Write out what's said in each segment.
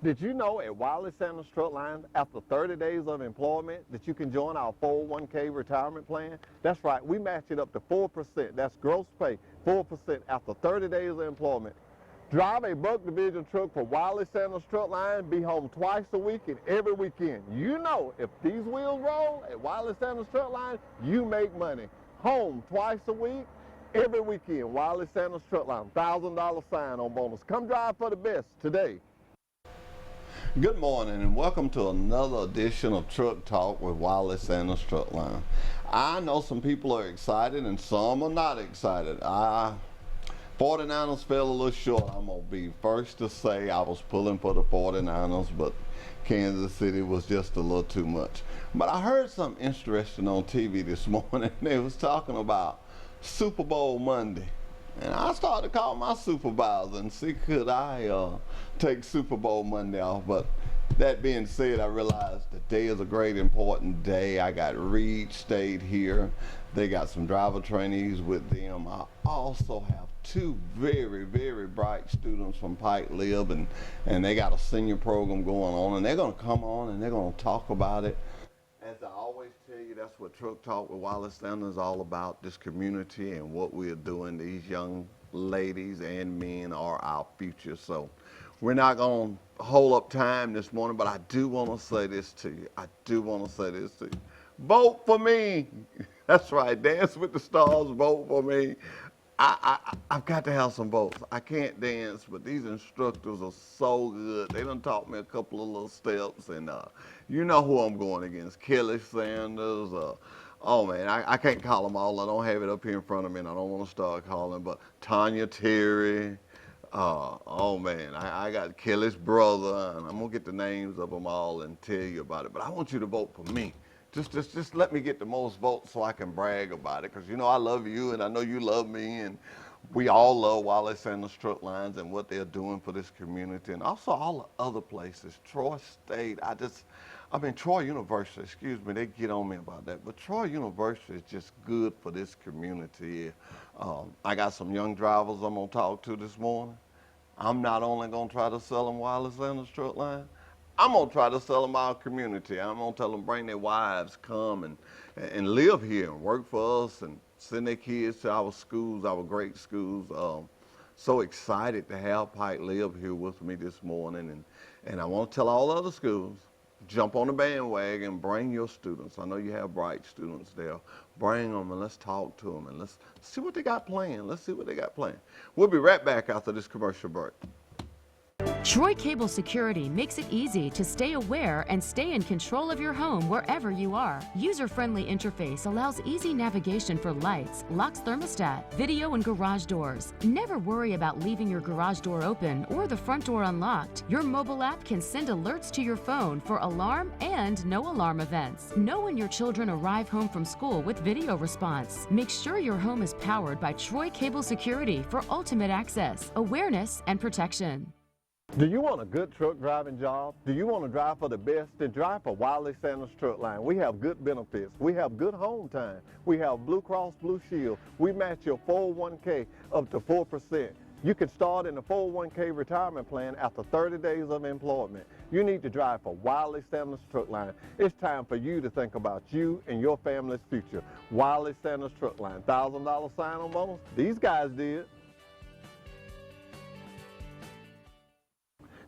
Did you know at Wiley Sanders Truck Line, after 30 days of employment, that you can join our 401k retirement plan? That's right, we match it up to 4%. That's gross pay, 4% after 30 days of employment. Drive a Buck Division truck for Wiley Sanders Truck Line, be home twice a week and every weekend. You know, if these wheels roll at Wiley Sanders Truck Line, you make money. Home twice a week, every weekend. Wiley Sanders Truck Line, $1,000 sign-on bonus. Come drive for the best today. Good morning and welcome to another edition of Truck Talk with Wiley Sanders Truck Line. I know some people are excited and some are not excited. 49ers fell a little short. I'm going to be first to say I was pulling for the 49ers, but Kansas City was just a little too much. But I heard something interesting on TV this morning. They was talking about Super Bowl Monday. And I started to call my supervisor and see could I take Super Bowl Monday off. But that being said, I realized today is a great important day. I got Reed State here. They got some driver trainees with them. I also have two very, very bright students from Pike Lib, and they got a senior program going on, and they're going to come on and they're going to talk about it. As I always tell you, that's what Truck Talk with Wiley Sanders is all about, this community and what we're doing. These young ladies and men are our future. So we're not going to hold up time this morning, but I do want to say this to you. Vote for me. That's right. Dance with the Stars. Vote for me. I've got to have some votes. I can't dance, but these instructors are so good. They done taught me a couple of little steps, and you know who I'm going against. Kelly Sanders. Oh, man, I can't call them all. I don't have it up here in front of me, and I don't want to start calling, but Tanya Terry. Oh, man, I got Kelly's brother, and I'm going to get the names of them all and tell you about it. But I want you to vote for me. Just let me get the most votes so I can brag about it, because you know I love you and I know you love me, and we all love Wiley Sanders Truck Lines and what they're doing for this community, and also all the other places. Troy State, Troy University, excuse me, they get on me about that, but Troy University is just good for this community. I got some young drivers I'm going to talk to this morning. I'm not only going to try to sell them Wiley Sanders Truck Line, I'm going to try to sell them our community. I'm going to tell them bring their wives, come and live here and work for us and send their kids to our schools, our great schools. So excited to have Pike Lib here with me this morning. And I want to tell all other schools, jump on the bandwagon, bring your students. I know you have bright students there. Bring them and let's talk to them and let's see what they got planned. We'll be right back after this commercial break. Troy Cable Security makes it easy to stay aware and stay in control of your home wherever you are. User-friendly interface allows easy navigation for lights, locks thermostat, video, and garage doors. Never worry about leaving your garage door open or the front door unlocked. Your mobile app can send alerts to your phone for alarm and no alarm events. Know when your children arrive home from school with video response. Make sure your home is powered by Troy Cable Security for ultimate access, awareness, and protection. Do you want a good truck driving job? Do you want to drive for the best? Then drive for Wiley Sanders Truck Line. We have good benefits. We have good home time. We have Blue Cross Blue Shield. We match your 401k up to 4%. You can start in the 401k retirement plan after 30 days of employment. You need to drive for Wiley Sanders Truck Line. It's time for you to think about you and your family's future. Wiley Sanders Truck Line, $1,000 sign-on bonus. These guys did.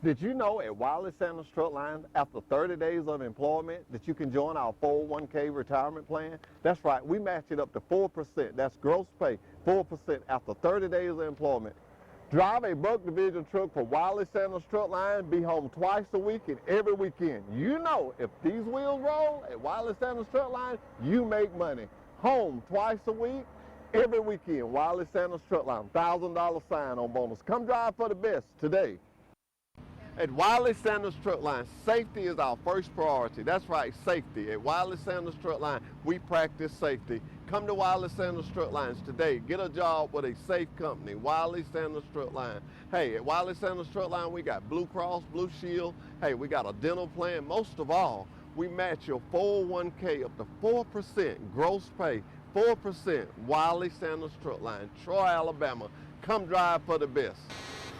Did you know at Wiley Sanders Truck Line, after 30 days of employment, that you can join our 401k retirement plan? That's right, we match it up to 4%. That's gross pay, 4% after 30 days of employment. Drive a Buck Division truck for Wiley Sanders Truck Line, be home twice a week and every weekend. You know, if these wheels roll at Wiley Sanders Truck Line, you make money. Home twice a week, every weekend. Wiley Sanders Truck Line, $1,000 sign-on bonus. Come drive for the best today. At Wiley Sanders Truck Line, safety is our first priority. That's right, safety. At Wiley Sanders Truck Line, we practice safety. Come to Wiley Sanders Truck Lines today. Get a job with a safe company, Wiley Sanders Truck Line. Hey, at Wiley Sanders Truck Line, we got Blue Cross Blue Shield. Hey, we got a dental plan. Most of all, we match your 401k up to 4% gross pay, 4%. Wiley Sanders Truck Line, Troy, Alabama. Come drive for the best.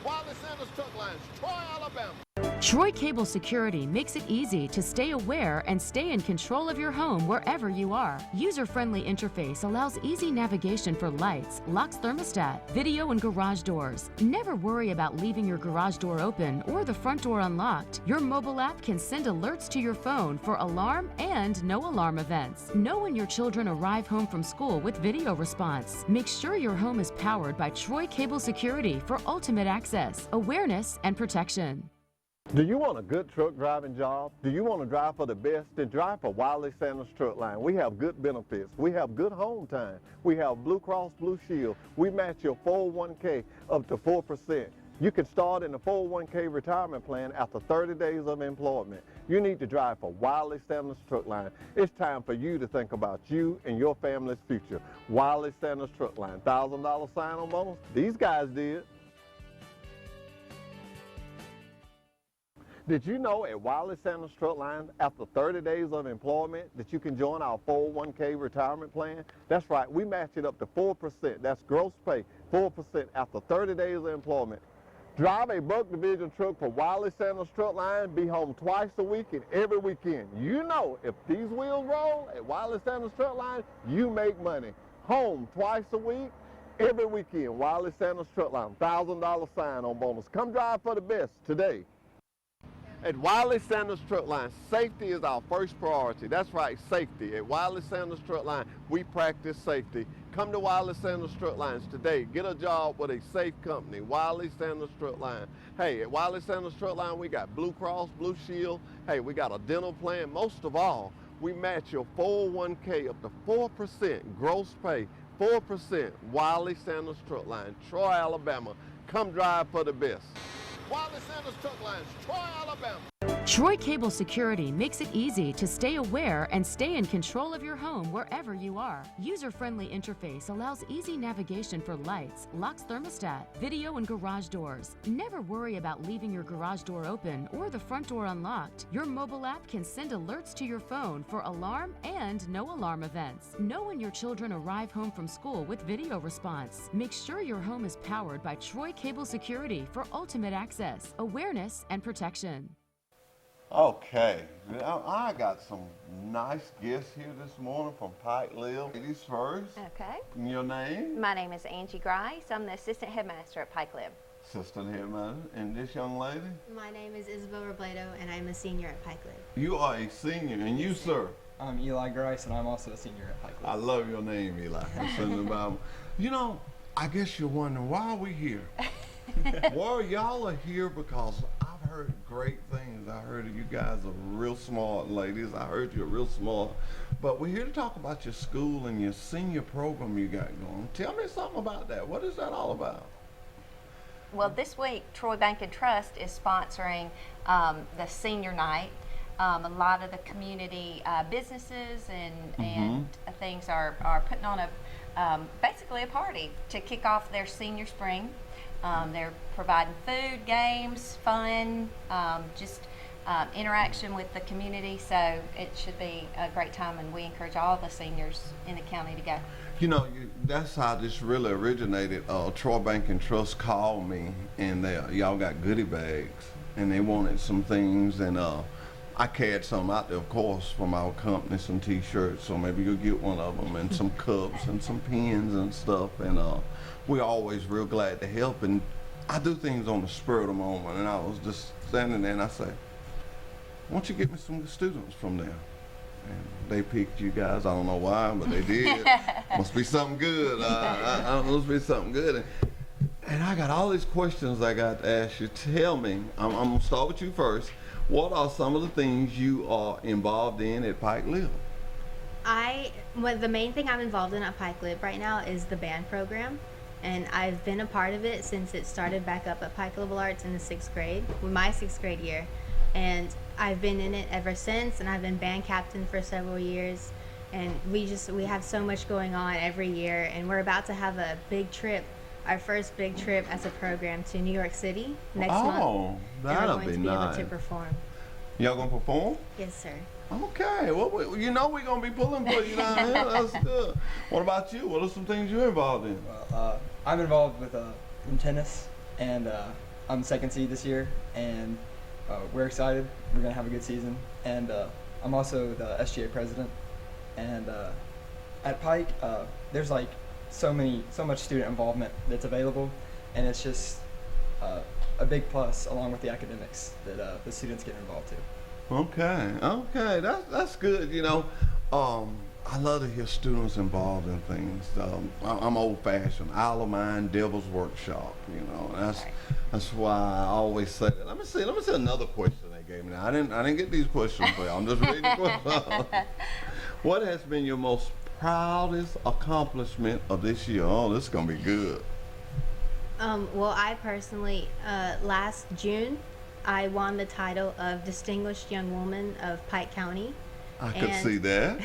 Wiley Sanders Truck Lines, Troy, Alabama. Troy Cable Security makes it easy to stay aware and stay in control of your home wherever you are. User-friendly interface allows easy navigation for lights, locks thermostat, video and garage doors. Never worry about leaving your garage door open or the front door unlocked. Your mobile app can send alerts to your phone for alarm and no alarm events. Know when your children arrive home from school with video response. Make sure your home is powered by Troy Cable Security for ultimate access, awareness, and protection. Do you want a good truck driving job? Do you want to drive for the best? Then drive for Wiley Sanders Truck Line. We have good benefits. We have good home time. We have Blue Cross Blue Shield. We match your 401k up to 4%. You can start in the 401k retirement plan after 30 days of employment. You need to drive for Wiley Sanders Truck Line. It's time for you to think about you and your family's future. Wiley Sanders Truck Line. $1,000 sign-on bonus? These guys did. Did you know at Wiley Sanders Truck Line, after 30 days of employment, that you can join our 401k retirement plan? That's right, we match it up to 4%. That's gross pay, 4% after 30 days of employment. Drive a Buck Division truck for Wiley Sanders Truck Line, be home twice a week and every weekend. You know, if these wheels roll at Wiley Sanders Truck Line, you make money. Home twice a week, every weekend. Wiley Sanders Truck Line, $1,000 sign-on bonus. Come drive for the best today. At Wiley Sanders Truck Line, safety is our first priority. That's right, safety. At Wiley Sanders Truck Line, we practice safety. Come to Wiley Sanders Truck Lines today. Get a job with a safe company, Wiley Sanders Truck Line. Hey, at Wiley Sanders Truck Line, we got Blue Cross, Blue Shield. Hey, we got a dental plan. Most of all, we match your 401k up to 4% gross pay, 4%. Wiley Sanders Truck Line, Troy, Alabama. Come drive for the best. Wiley Sanders Truck Lines, Troy, Alabama. Troy Cable Security makes it easy to stay aware and stay in control of your home wherever you are. User-friendly interface allows easy navigation for lights, locks thermostat, video and garage doors. Never worry about leaving your garage door open or the front door unlocked. Your mobile app can send alerts to your phone for alarm and no alarm events. Know when your children arrive home from school with video response. Make sure your home is powered by Troy Cable Security for ultimate access, awareness, and protection. Okay, I got some nice guests here this morning from Pikeville. Ladies first. Okay. Your name? My name is Angie Grice. I'm the assistant headmaster at Pikeville. Assistant headmaster. And this young lady? My name is Isabel Robledo, and I'm a senior at Pikeville. You are a senior, and you, sir? I'm Eli Grice, and I'm also a senior at Pikeville. I love your name, Eli. It's in the Bible. You know, I guess you're wondering, why are we here? Well, y'all are here because I've heard great things. I heard you guys are real smart ladies. I heard you're real smart. But we're here to talk about your school and your senior program you got going. Tell me something about that. What is that all about? Well, this week, Troy Bank and Trust is sponsoring the senior night. A lot of the community businesses and things are putting on basically a party to kick off their senior spring. They're providing food, games, fun, just interaction with the community. So it should be a great time, and we encourage all the seniors in the county to go. You know, that's how this really originated. Troy Bank and Trust called me, and y'all got goodie bags, and they wanted some things, and I carried some out there, of course, from our company, some T-shirts, so maybe you'll get one of them, and some cups and some pens and stuff, and we're always real glad to help, and I do things on the spur of the moment, and I was just standing there, and I said, why don't you get me some students from there? And they picked you guys. I don't know why, but they did. Must be something good. Must be something good. And I got all these questions I got to ask you. Tell me, I'm going to start with you first. What are some of the things you are involved in at Pikeville? The main thing I'm involved in at Pikeville right now is the band program. And I've been a part of it since it started back up at Pike Liberal Arts in the 6th grade, my 6th grade year. And I've been in it ever since, and I've been band captain for several years. And we have so much going on every year, and we're about to have a big trip, our first big trip as a program to New York City next month. Oh, that'll be nice. And we're going to be able to perform. Y'all going to perform? Yes, sir. Okay, well, you know we're going to be pulling for you down here. That's good. What about you? What are some things you're involved in? Well, I'm involved with in tennis, and I'm second seed this year, and we're excited. We're gonna have a good season, and I'm also the SGA president. And at Pike, there's like so much student involvement that's available, and it's just a big plus along with the academics that the students get involved too. Okay, that's good. You know, I love to hear students involved in things. I'm old-fashioned. Isle of Mind, Devil's Workshop. You know, and that's why I always say that. Let me see another question they gave me. Now, I didn't get these questions for you. I'm just reading the questions. What has been your most proudest accomplishment of this year? Oh, this is gonna be good. Well, I personally, last June, I won the title of Distinguished Young Woman of Pike County. I could And see that.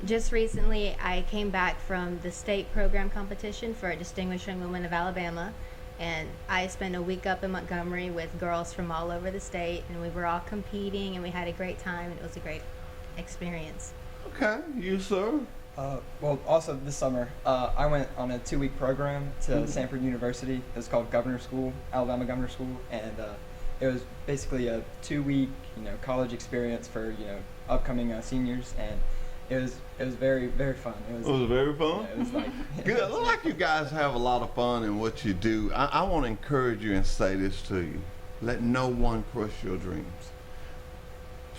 just recently, I came back from the state program competition for Distinguished Young Woman of Alabama, and I spent a week up in Montgomery with girls from all over the state, and we were all competing, and we had a great time, and it was a great experience. Okay, you sir. Well, also this summer, I went on a 2-week program to Sanford University. It was called Governor School, Alabama Governor School, and it was basically a 2-week, college experience for, upcoming seniors, and it was very, very fun. It was very fun? Yeah, it was like Good. It looks like you guys have a lot of fun in what you do. I want to encourage you and say this to you. Let no one crush your dreams.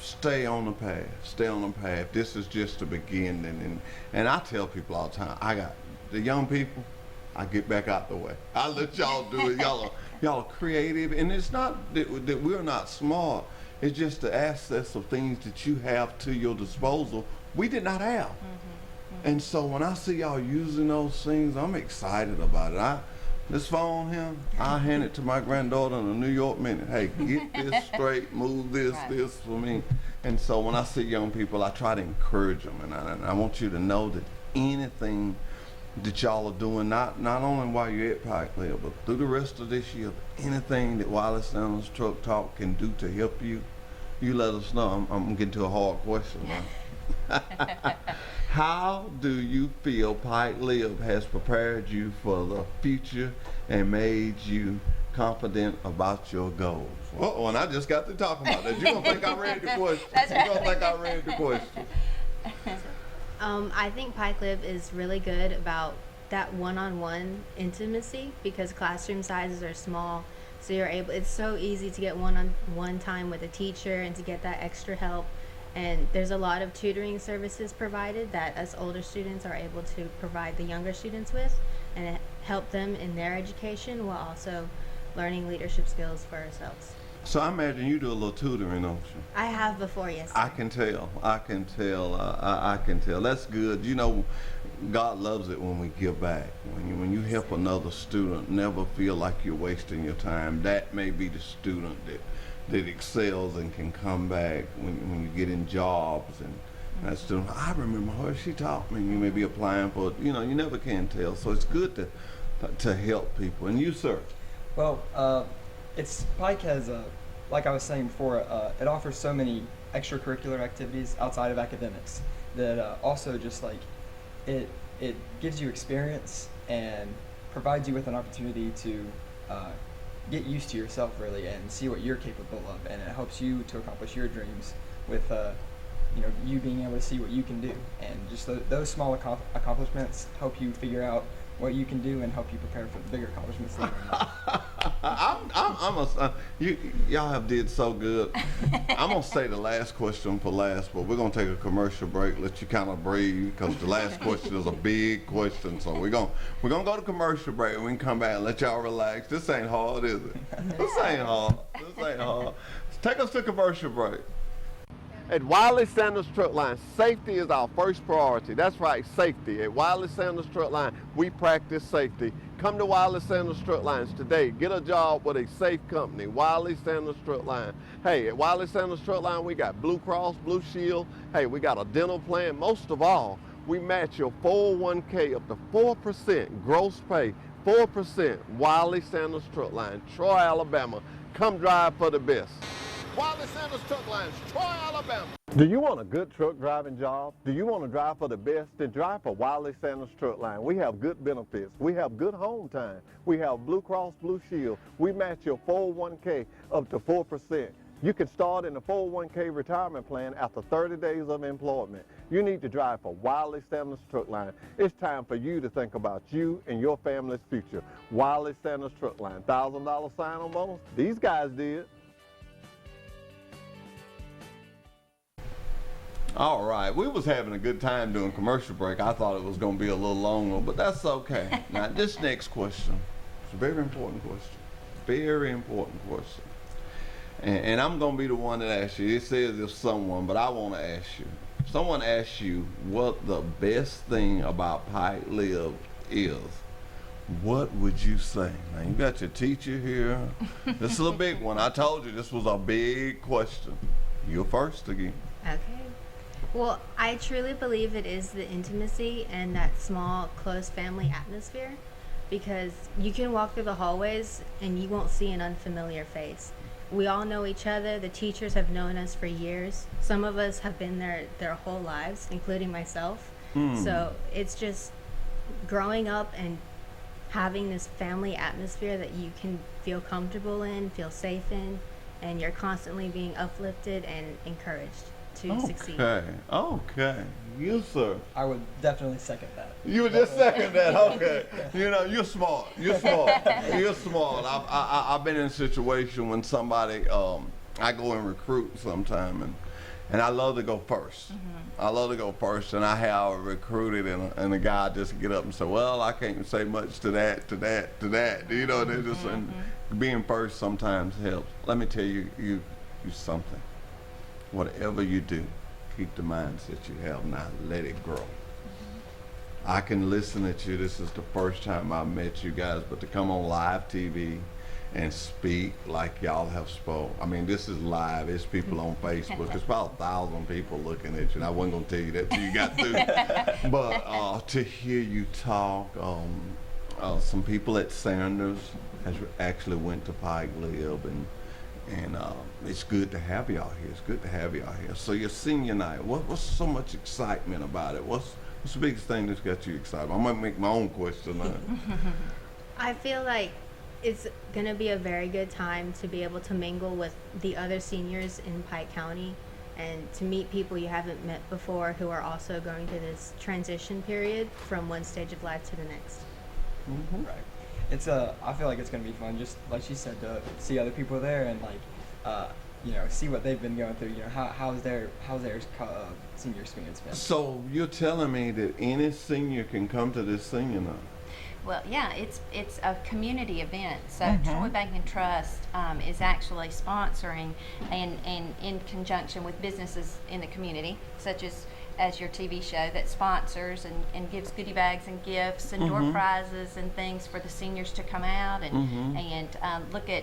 Stay on the path. Stay on the path. This is just the beginning. And I tell people all the time, I got the young people, I get back out the way. I let y'all do it. Y'all are creative. And it's not that we're not smart. It's just the access of things that you have to your disposal we did not have. And so when I see y'all using those things, I'm excited about it. This phone here, I hand it to my granddaughter in a New York minute. Hey, get this straight, move this, this for me. And so when I see young people, I try to encourage them. And I want you to know that anything that y'all are doing, not only while you're at Pike Lib, but through the rest of this year, anything that Wiley Sanders Truck Talk can do to help you, you let us know. I'm getting to a hard question now. How do you feel Pike Lib has prepared you for the future and made you confident about your goals? Uh-oh, and I just got to talking about that. You're going to think I read the question. You're going to think I read the question. I think Pike Lib is really good about that one-on-one intimacy because classroom sizes are small. So it's so easy to get one-on-one time with a teacher and to get that extra help. And there's a lot of tutoring services provided that us older students are able to provide the younger students with and help them in their education while also learning leadership skills for ourselves. So I imagine you do a little tutoring, don't you? I have before, yes. I can tell. I can tell. That's good. You know, God loves it when we give back. When you help another student, never feel like you're wasting your time. That may be the student that excels and can come back when you get in jobs and that student, I remember her, she taught me. You may be applying for, you never can tell. So it's good to help people. And you, sir? Well, Pike has, like I was saying before, it offers so many extracurricular activities outside of academics that also just like it gives you experience and provides you with an opportunity to get used to yourself really and see what you're capable of, and it helps you to accomplish your dreams with you being able to see what you can do, and just those small accomplishments help you figure out what you can do and help you prepare for the bigger accomplishments later in life. Y'all have did so good. I'm gonna say the last question for last, but we're gonna take a commercial break, let you kind of breathe, because the last question is a big question. So we're gonna go to commercial break, and we can come back and let y'all relax. This ain't hard, is it? This ain't hard. Take us to commercial break. At Wiley Sanders Truck Line, safety is our first priority. That's right, safety. At Wiley Sanders Truck Line, we practice safety. Come to Wiley Sanders Truck Lines today. Get a job with a safe company, Wiley Sanders Truck Line. Hey, at Wiley Sanders Truck Line, we got Blue Cross, Blue Shield. Hey, we got a dental plan. Most of all, we match your 401k up to 4% gross pay, 4%. Wiley Sanders Truck Line, Troy, Alabama. Come drive for the best. Wiley Sanders Truck Lines, Troy, Alabama. Do you want a good truck driving job? Do you want to drive for the best? Then drive for Wiley Sanders Truck Line. We have good benefits. We have good home time. We have Blue Cross Blue Shield. We match your 401k up to 4%. You can start in the 401k retirement plan after 30 days of employment. You need to drive for Wiley Sanders Truck Line. It's time for you to think about you and your family's future. Wiley Sanders Truck Line, $1,000 sign-on bonus. These guys did. All right, we was having a good time doing commercial break. I thought it was going to be a little longer, but that's okay. Now, this next question is a very important question. Very important question. And I'm going to be the one that asks you. It says if someone, but I want to ask you. If someone asks you what the best thing about Pike Live is, what would you say? Now, you got your teacher here. This is a big one. I told you this was a big question. You're first again. Okay. Well, I truly believe it is the intimacy and that small, close family atmosphere, because you can walk through the hallways and you won't see an unfamiliar face. We all know each other. The teachers have known us for years. Some of us have been there their whole lives, including myself. So it's just growing up and having this family atmosphere that you can feel comfortable in, feel safe in, and you're constantly being uplifted and encouraged to succeed. Okay. You, sir. I would definitely second that. You would just second that, okay. You know, you're smart. You're smart. I've been in a situation when somebody, I go and recruit sometime, and I love to go first. I love to go first, and I have recruited, and the guy just get up and say, well, I can't say much to that. You know, they just, and being first sometimes helps. Let me tell you something. Whatever you do, keep the mindset you have now. Let it grow. I can listen at you. This is the first time I met you guys, but to come on live TV and speak like y'all have spoke. I mean, this is live. It's people on Facebook. It's about 1,000 people looking at you. And I wasn't going to tell you that till you got through. But to hear you talk, some people at Sanders has actually went to Pike Live, and it's good to have y'all here. It's good to have y'all here. So your senior night, what's so much excitement about it? What's the biggest thing that's got you excited? I'm gonna make my own question now. I feel like it's going to be a very good time to be able to mingle with the other seniors in Pike County and to meet people you haven't met before who are also going through this transition period from one stage of life to the next. Right. I feel like it's gonna be fun, just like she said, to see other people there and see what they've been going through. You know, how's their senior experience been? So you're telling me that any senior can come to this senior night? Well, yeah, it's a community event. So Troy Bank and Trust is actually sponsoring, and in conjunction with businesses in the community, such as your TV show, that sponsors and gives goodie bags and gifts and door prizes and things for the seniors to come out and look at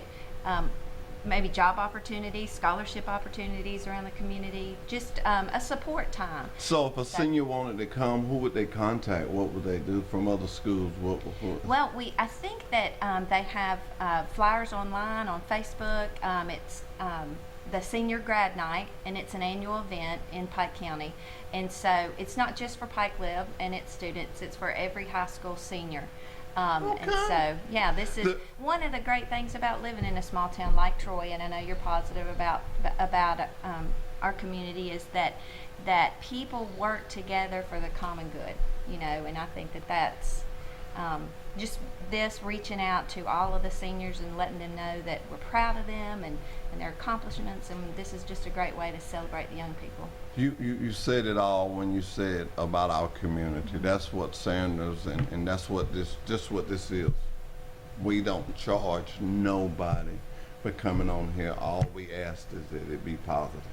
maybe job opportunities, scholarship opportunities around the community, just a support time. So if a senior wanted to come, who would they contact? What would they do from other schools? Well, I think that they have flyers online on Facebook. It's the Senior Grad Night, and it's an annual event in Pike County. And so it's not just for Pike Live and its students, it's for every high school senior. And so, yeah, this is one of the great things about living in a small town like Troy, and I know you're positive about our community, is that people work together for the common good, you know, and I think that's just this reaching out to all of the seniors and letting them know that we're proud of them and their accomplishments, and this is just a great way to celebrate the young people. You said it all when you said about our community. That's what Sanders and that's what this is. We don't charge nobody for coming on here. All we ask is that it be positive.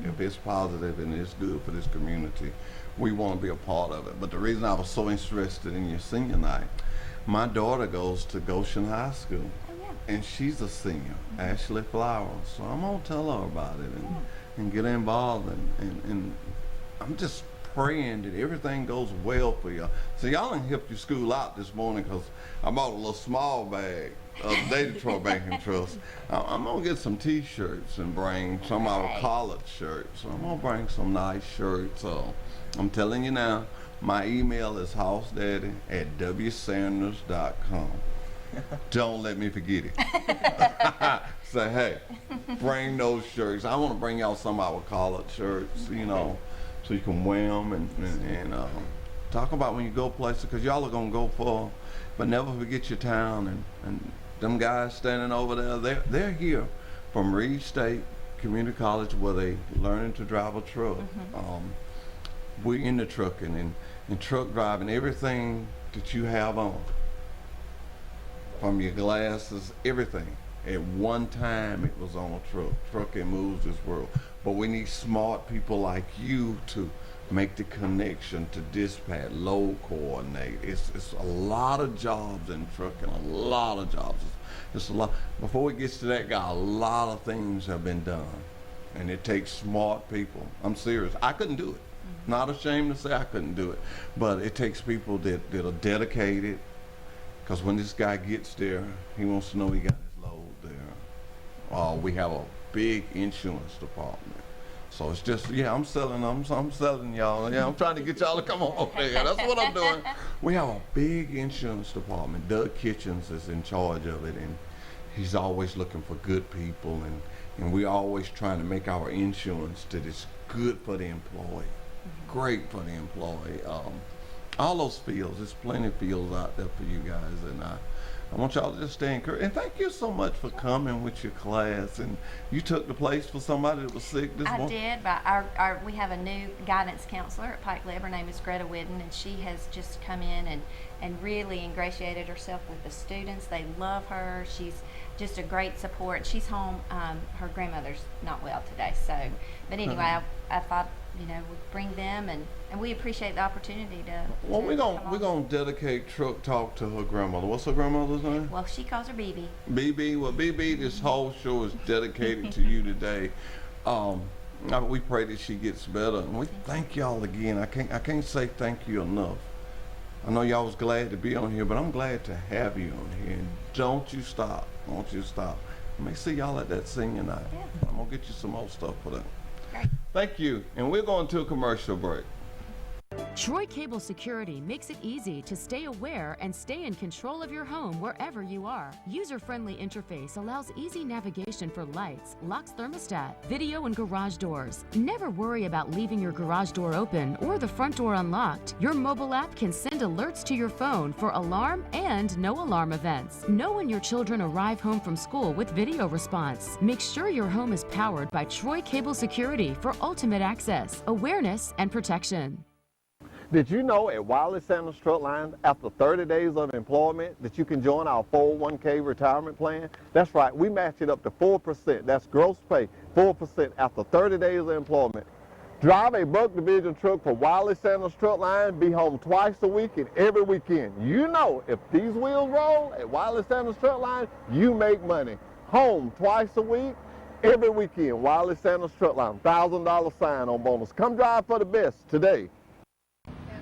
If it's positive and it's good for this community, we want to be a part of it. But the reason I was so interested in your senior night, my daughter goes to Goshen High School. And she's a senior, Ashley Flowers. So I'm gonna tell her about it and get involved and I'm just praying that everything goes well for y'all. So y'all done helped your school out this morning, because I bought a little small bag of the Troy Bank and Trust. I'm gonna get some t-shirts and bring some of our college shirts. So I'm gonna bring some nice shirts. So I'm telling you now, my email is housedaddy@wsanders.com. Don't let me forget it. say, hey, bring those shirts. I want to bring y'all some of our collared shirts, you know, so you can wear them and talk about when you go places, because y'all are going to go far, but never forget your town. And them guys standing over there, they're here from Reed State Community College, where they learning to drive a truck. We're in the trucking and truck driving, everything that you have on, from your glasses, everything. At one time it was on a truck. Trucking moves this world. But we need smart people like you to make the connection to dispatch, load coordinate. It's a lot of jobs in trucking, a lot of jobs. It's a lot. Before it gets to that guy, a lot of things have been done. And it takes smart people. I'm serious. I couldn't do it. Not ashamed to say I couldn't do it. But it takes people that are dedicated, because when this guy gets there, he wants to know he got his load there. We have a big insurance department. So it's just, yeah, I'm selling y'all. Yeah, I'm trying to get y'all to come on there. That's what I'm doing. We have a big insurance department. Doug Kitchens is in charge of it, and he's always looking for good people, and we're always trying to make our insurance that is good for the employee, great for the employee. All those fields, there's plenty of fields out there for you guys, and I want y'all to just stay encouraged. And thank you so much for coming with your class. And you took the place for somebody that was sick this morning? I did, but we have a new guidance counselor at Pike Lib. Her name is Greta Whidden, and she has just come in and really ingratiated herself with the students. They love her. She's just a great support. She's home. Her grandmother's not well today, so. But anyway, I thought, you know, we'd bring them, and we appreciate the opportunity to. Well, we're gonna dedicate Truck Talk to her grandmother. What's her grandmother's name? Well, she calls her BB. BB. Well, BB, this whole show is dedicated to you today. We pray that she gets better, and we thank y'all again. I can't say thank you enough. I know y'all was glad to be on here, but I'm glad to have you on here. And don't you stop. Don't you stop. I may see y'all at that senior night. Yeah. I'm gonna get you some more stuff for that. Great. Thank you. And we're going to a commercial break. Troy Cable Security makes it easy to stay aware and stay in control of your home wherever you are. User-friendly interface allows easy navigation for lights, locks thermostat, video, and garage doors. Never worry about leaving your garage door open or the front door unlocked. Your mobile app can send alerts to your phone for alarm and no alarm events. Know when your children arrive home from school with video response. Make sure your home is powered by Troy Cable Security for ultimate access, awareness, and protection. Did you know at Wiley Sanders Truck Lines, after 30 days of employment, that you can join our 401k retirement plan? That's right, we match it up to 4%. That's gross pay, 4% after 30 days of employment. Drive a Buck Division truck for Wiley Sanders Truck Lines, be home twice a week and every weekend. You know, if these wheels roll at Wiley Sanders Truck Lines, you make money. Home twice a week, every weekend. Wiley Sanders Truck Lines, $1,000 sign-on bonus. Come drive for the best today.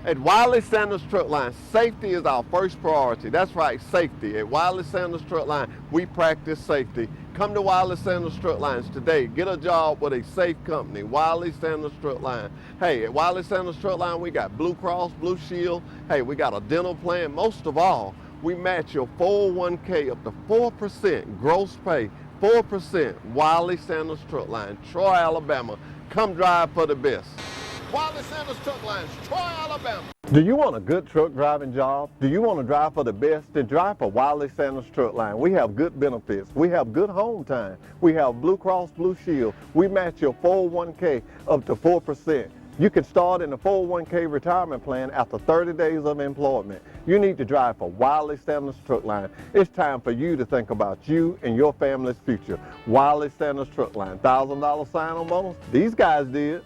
At Wiley Sanders Truck Line, safety is our first priority. That's right, safety. At Wiley Sanders Truck Line, we practice safety. Come to Wiley Sanders Truck Lines today. Get a job with a safe company, Wiley Sanders Truck Line. Hey, at Wiley Sanders Truck Line, we got Blue Cross, Blue Shield. Hey, we got a dental plan. Most of all, we match your 401k up to 4% gross pay, 4%. Wiley Sanders Truck Line, Troy, Alabama. Come drive for the best. Wiley Sanders Truck Lines, Troy, Alabama. Do you want a good truck driving job? Do you want to drive for the best? Then drive for Wiley Sanders Truck Line. We have good benefits. We have good home time. We have Blue Cross Blue Shield. We match your 401k up to 4%. You can start in the 401k retirement plan after 30 days of employment. You need to drive for Wiley Sanders Truck Line. It's time for you to think about you and your family's future. Wiley Sanders Truck Line, $1,000 sign-on bonus. These guys did.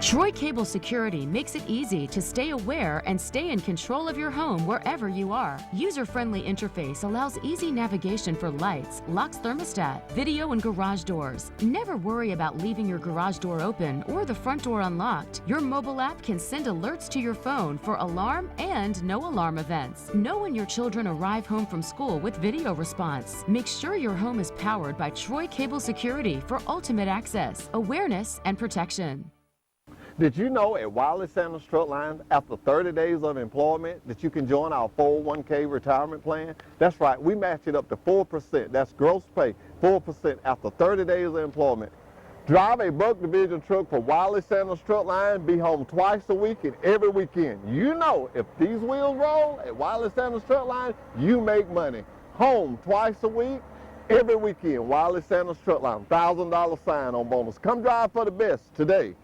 Troy Cable Security makes it easy to stay aware and stay in control of your home wherever you are. User-friendly interface allows easy navigation for lights, locks thermostat, video, and garage doors. Never worry about leaving your garage door open or the front door unlocked. Your mobile app can send alerts to your phone for alarm and no alarm events. Know when your children arrive home from school with video response. Make sure your home is powered by Troy Cable Security for ultimate access, awareness, and protection. Did you know at Wiley Sanders Truck Line, after 30 days of employment, that you can join our 401k retirement plan? That's right, we match it up to 4%. That's gross pay, 4% after 30 days of employment. Drive a Buck Division truck for Wiley Sanders Truck Line, be home twice a week and every weekend. You know, if these wheels roll at Wiley Sanders Truck Line, you make money. Home twice a week, every weekend. Wiley Sanders Truck Line, $1,000 sign-on bonus. Come drive for the best today.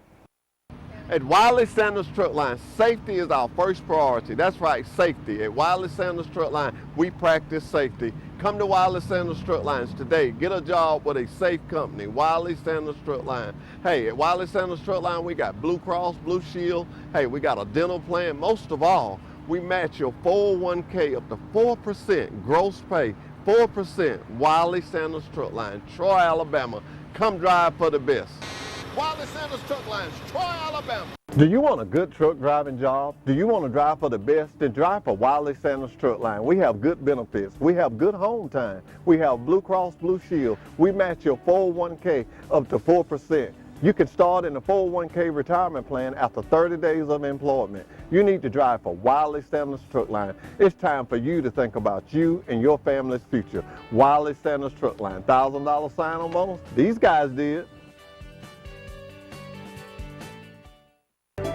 At Wiley Sanders Truck Line, safety is our first priority. That's right, safety. At Wiley Sanders Truck Line, we practice safety. Come to Wiley Sanders Truck Lines today. Get a job with a safe company, Wiley Sanders Truck Line. Hey, at Wiley Sanders Truck Line, we got Blue Cross, Blue Shield. Hey, we got a dental plan. Most of all, we match your 401k up to 4% gross pay, 4%. Wiley Sanders Truck Line, Troy, Alabama. Come drive for the best. Wiley Sanders Truck Lines, Troy, Alabama. Do you want a good truck driving job? Do you want to drive for the best? Then drive for Wiley Sanders Truck Line. We have good benefits. We have good home time. We have Blue Cross Blue Shield. We match your 401k up to 4%. You can start in the 401k retirement plan after 30 days of employment. You need to drive for Wiley Sanders Truck Line. It's time for you to think about you and your family's future. Wiley Sanders Truck Line, $1,000 sign-on bonus. These guys did.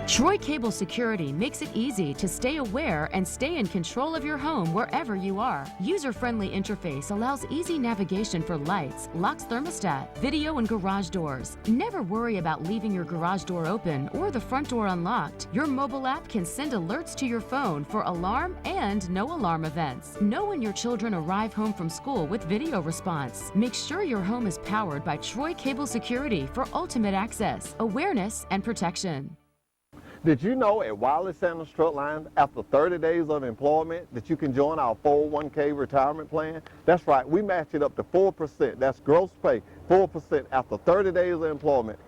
Troy Cable Security makes it easy to stay aware and stay in control of your home wherever you are. User-friendly interface allows easy navigation for lights, locks thermostat, video and garage doors. Never worry about leaving your garage door open or the front door unlocked. Your mobile app can send alerts to your phone for alarm and no alarm events. Know when your children arrive home from school with video response. Make sure your home is powered by Troy Cable Security for ultimate access, awareness, and protection. Did you know at Wiley Sanders Truck Line, after 30 days of employment, that you can join our 401k retirement plan? That's right, we match it up to 4%. That's gross pay, 4% after 30 days of employment.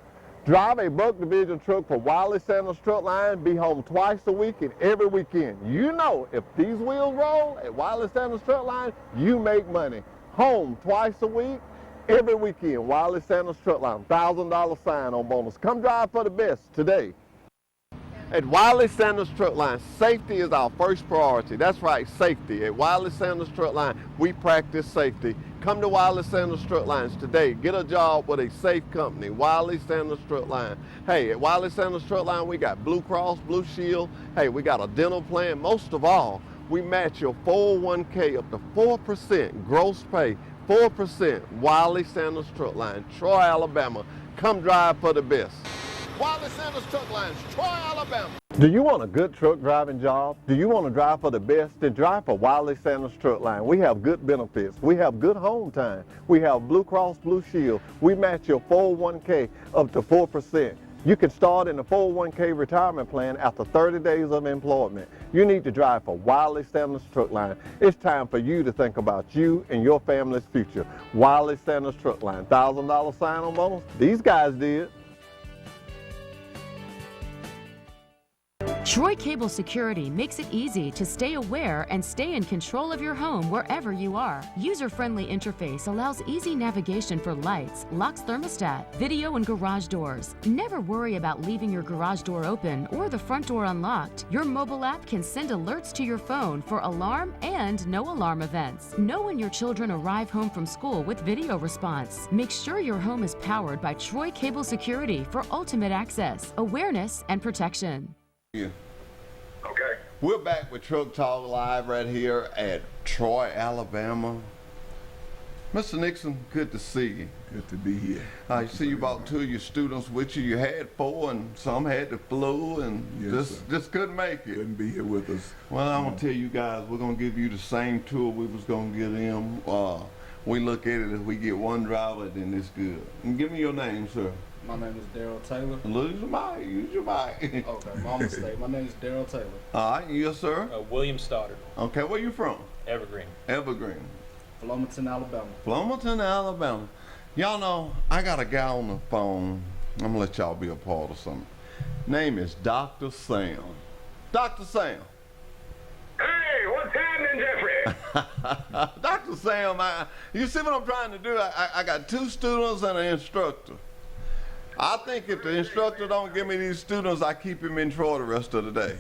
Drive a Buck Division truck for Wiley Sanders Truck Line, be home twice a week and every weekend. You know, if these wheels roll at Wiley Sanders Truck Line, you make money. Home twice a week, every weekend. Wiley Sanders Truck Line, $1,000 sign-on bonus. Come drive for the best today. At Wiley Sanders Truck Line, safety is our first priority. That's right, safety. At Wiley Sanders Truck Line, we practice safety. Come to Wiley Sanders Truck Lines today. Get a job with a safe company, Wiley Sanders Truck Line. Hey, at Wiley Sanders Truck Line, we got Blue Cross, Blue Shield. Hey, we got a dental plan. Most of all, we match your 401k up to 4% gross pay, 4%. Wiley Sanders Truck Line, Troy, Alabama. Come drive for the best. Wiley Sanders Truck Lines, Troy, Alabama. Do you want a good truck driving job? Do you want to drive for the best? Then drive for Wiley Sanders Truck Line. We have good benefits. We have good home time. We have Blue Cross Blue Shield. We match your 401k up to 4%. You can start in the 401k retirement plan after 30 days of employment. You need to drive for Wiley Sanders Truck Line. It's time for you to think about you and your family's future. Wiley Sanders Truck Line, $1,000 sign-on bonus. These guys did. Troy Cable Security makes it easy to stay aware and stay in control of your home wherever you are. User-friendly interface allows easy navigation for lights, locks thermostat, video and garage doors. Never worry about leaving your garage door open or the front door unlocked. Your mobile app can send alerts to your phone for alarm and no alarm events. Know when your children arrive home from school with video response. Make sure your home is powered by Troy Cable Security for ultimate access, awareness, and protection. Yeah. Okay. We're back with Truck Talk Live right here at Troy, Alabama. Mr. Nixon, good to see you. Good to be here. I see you brought two of your students with you. You had four, and some had the flu, and Yes, just couldn't make it. Couldn't be here with us. Well, I'm gonna tell you guys, we're gonna give you the same tour we was gonna give them. We look at it, if we get one driver, then it's good. And give me your name, sir. My name is Daryl Taylor. Use your mic. Use your mic. Okay, my mistake. My name is Daryl Taylor. All right, yes, sir. William Stoddard, Okay, where you from? Evergreen. Evergreen. Flomaton, Alabama. Flomaton, Alabama. Y'all know, I got a guy on the phone. I'm gonna let y'all be a part of something. Name is Dr. Sam. Dr. Sam. Hey, what's happening, Jeffrey? Dr. Sam, you see what I'm trying to do? I got two students and an instructor. I think if the instructor don't give me these students, I keep him in Troy the rest of the day.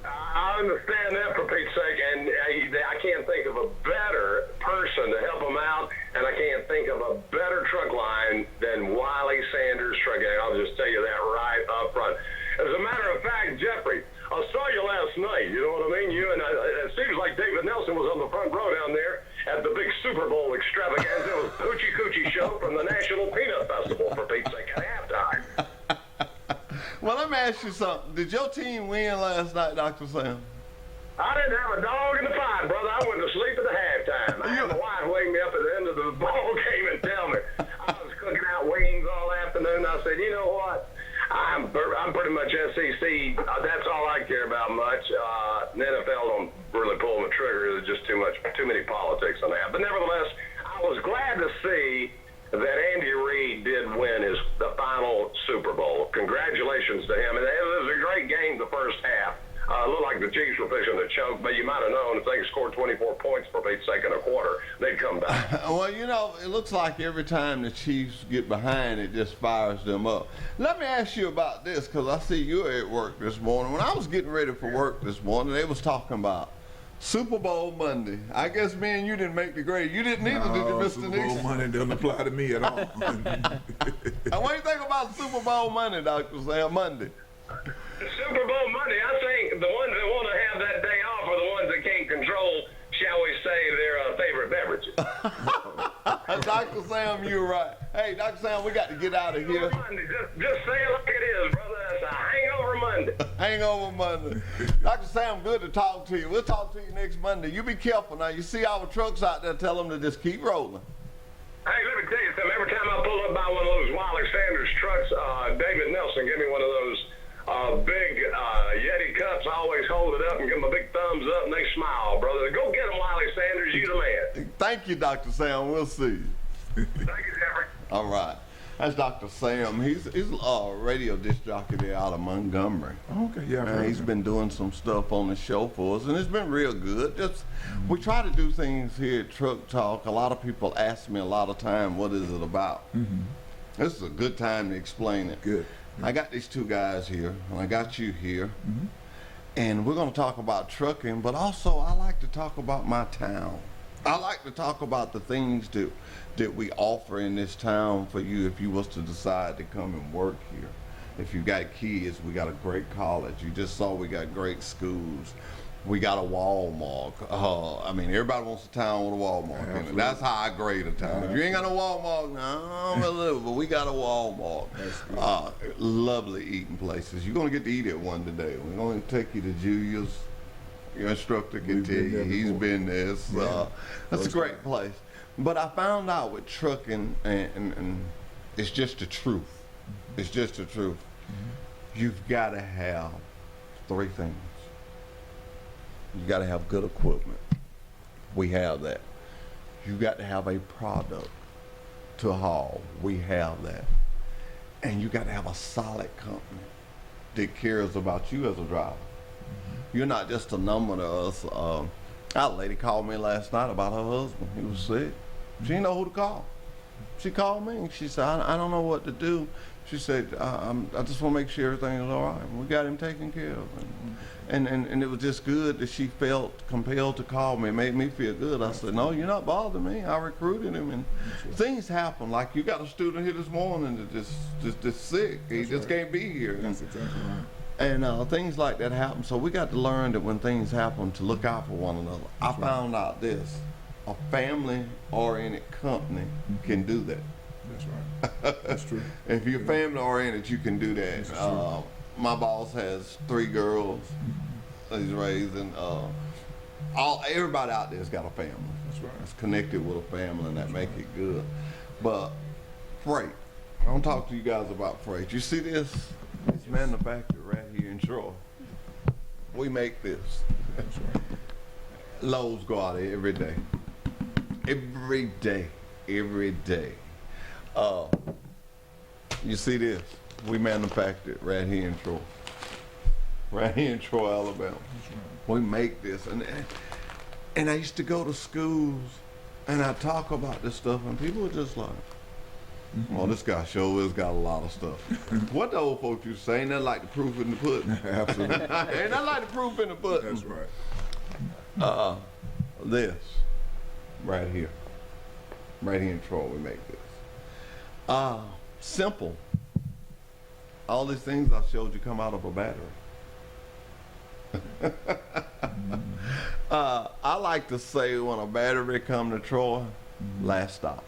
I understand that for Pete's sake, and I can't think of a better person to help them out, and I can't think of a better truck line than Wiley Sanders Trucking. I'll just tell you that right up front. As a matter of fact, Jeffrey, I saw you last night. You know what I mean? You and it seems like David Nelson was on the front row down there at the big Super Bowl extravaganza. It was the Hoochie Coochie show from the National Peanut Festival, for Pete's sake, at halftime. Well, let me ask you something. Did your team win last night, Dr. Sam? I didn't have a dog in the fight, brother. I went to sleep at the halftime. I had my wife wake me up at the end of the ball game and tell me. I was cooking out wings all afternoon. I said, you know what? I'm pretty much SEC. That's all I care about much. The NFL don't really pull the trigger. There's just too many politics on that. But nevertheless, I was glad to see that Andy Reid did win the final Super Bowl. Congratulations to him. And it was a great game the first half. It looked like the Chiefs were fishing the choke, but you might have known if they scored 24 points for Pete's sake in a quarter, they'd come back. Well, you know, it looks like every time the Chiefs get behind, it just fires them up. Let me ask you about this, because I see you at work this morning. When I was getting ready for work this morning, they was talking about Super Bowl Monday. I guess me and you didn't make the grade. You didn't either, did you, Mr. Super Bowl Nixon? money doesn't apply to me at all. And what do you think about Super Bowl Monday, Dr. Sam? Monday. Super Bowl Monday, I think the ones that want to have that day off are the ones that can't control, shall we say, their favorite beverages. Dr. Sam, you're right. Hey, Dr. Sam, we got to get out of here. Monday, just say it like it is, brother. That's a hangover Monday. Hangover Monday. Dr. Sam, good to talk to you. We'll talk to you next Monday. You be careful now. You see our trucks out there, tell them to just keep rolling. Hey, let me tell you something. Every time I pull up by one of those Wiley Sanders trucks, David Nelson give me one of those big Yeti cups. I always hold it up and give them a big thumbs up, and they smile, brother. Go get them, Wiley Sanders. You the man. Thank you, Dr. Sam. We'll see you. Thank you, Jeffrey. All right. That's Dr. Sam. He's a radio disc jockey there out of Montgomery. Okay, yeah. I've heard And of he's him. been doing some stuff on the show for us, and it's been real good. We try to do things here at Truck Talk. A lot of people ask me a lot of time, what is it about? This is a good time to explain it. Good. I got these two guys here, and I got you here, and we're going to talk about trucking, but also I like to talk about my town. I like to talk about the things that we offer in this town for you if you was to decide to come and work here. If you got kids, we got a great college. You just saw we got great schools. We got a Walmart. I mean, everybody wants a town with a Walmart. In it. That's how I grade a town. If you ain't got no Walmart, no, but we got a Walmart. Lovely eating places. You're going to get to eat at one today. We're going to take you to Julius. Your instructor can We've tell been you. there He's before. been there. It's, Yeah. that's a great place. But I found out with trucking, and it's just the truth. It's just the truth. You've got to have three things. You got to have good equipment. We have that. You got to have a product to haul. We have that. And you got to have a solid company that cares about you as a driver. You're not just a number to us. A lady called me last night about her husband. He was sick. She didn't know who to call. She called me and she said, I don't know what to do. She said, I just want to make sure everything is all right. We got him taken care of. And it was just good that she felt compelled to call me. It made me feel good. I said, no, you're not bothering me. I recruited him. And things happen. Like you got a student here this morning that just sick. He just can't be here. That's exactly right. And things like that happen. So we got to learn that when things happen to look out for one another. I found out this. A family-oriented company can do that. That's right. That's true. If you're family-oriented, you can do that. That's true. My boss has 3 girls he's raising. Everybody out there's got a family. That's right. It's connected with a family, and that make it good. But freight. I don't talk to you guys about freight. You see this? It's manufactured right here in Troy. We make this. That's right. Loads go out there every day. Every day. Every day. You see this? We manufacture it right here in Troy. Right here in Troy, Alabama. We make this. And I used to go to schools and I talk about this stuff and people are just like, Well, this guy sure has got a lot of stuff. What the old folks used to say, ain't nothing like the proof in the pudding. Absolutely. Ain't nothing like the proof in the pudding. That's right. This, right here. Right here in Troy, we make this. Simple. All these things I showed you come out of a battery. I like to say when a battery come to Troy, last stop.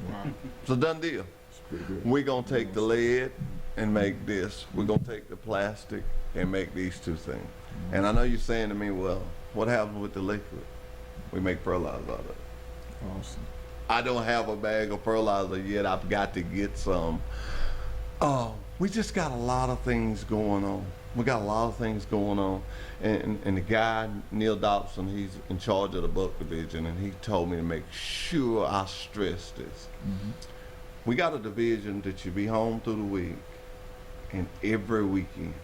Wow. It's a done deal. It's pretty good. We're going to take the lead and make this. We're going to take the plastic and make these two things. And I know you're saying to me, well, what happens with the liquid? We make fertilizer out of it. Awesome. I don't have a bag of fertilizer yet. I've got to get some. We just got a lot of things going on. We got a lot of things going on. And the guy, Neil Dobson, he's in charge of the Buck Division, and he told me to make sure I stress this. We got a division that you be home through the week and every weekend.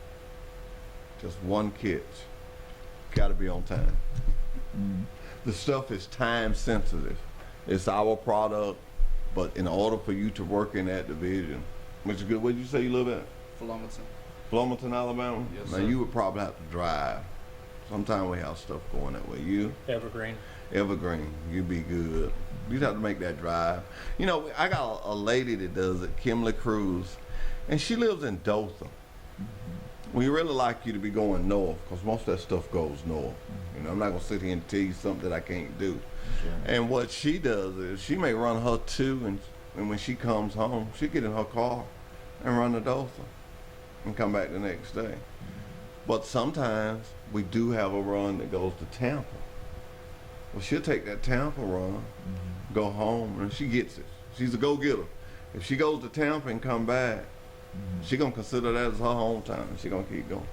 Just one catch. Got to be on time. The stuff is time sensitive. It's our product, but in order for you to work in that division, which is good, where'd you say you live at? Philomaton. Flomaton, Alabama? Yes, Now sir. you would probably have to drive. Sometimes we have stuff going that way. You? Evergreen. Evergreen, you'd be good. You'd have to make that drive. You know, I got a lady that does it, Kimberly Cruz, and she lives in Dothan. We really like you to be going north, because most of that stuff goes north. You know, I'm not gonna sit here and tell you something that I can't do. And what she does is she may run her two, and when she comes home, she get in her car and run to Dothan and come back the next day. But sometimes we do have a run that goes to Tampa. Well, she'll take that Tampa run, go home, and she gets it. She's a go-getter. If she goes to Tampa and come back, she gonna consider that as her hometown. She gonna keep going.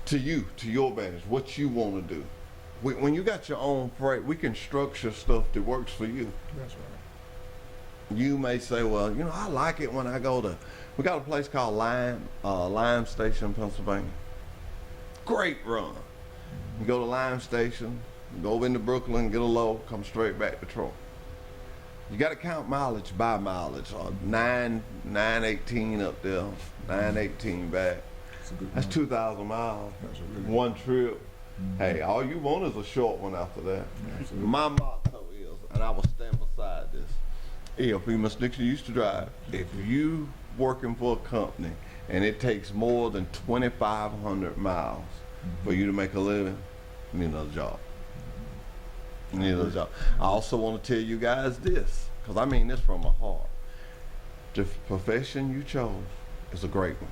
To you, to your advantage, what you want to do. When you got your own freight, we can structure stuff that works for you. That's right. You may say, well, you know, I like it when I go to, we got a place called Lime Station, Pennsylvania. Great run. You go to Lime Station, go over into Brooklyn, get a load, come straight back to Troy. You got to count mileage by mileage. 918 up there, 918 back. That's a good That's one. 2,000 miles. That's a really One trip. Hey, all you want is a short one after that. Absolutely. My motto is, and I will stand beside this, if Mr. Nixon used to drive, if you working for a company and it takes more than 2,500 miles for you to make a living, you need another job. You need another job. I also want to tell you guys this, because I mean this from my heart. The profession you chose is a great one.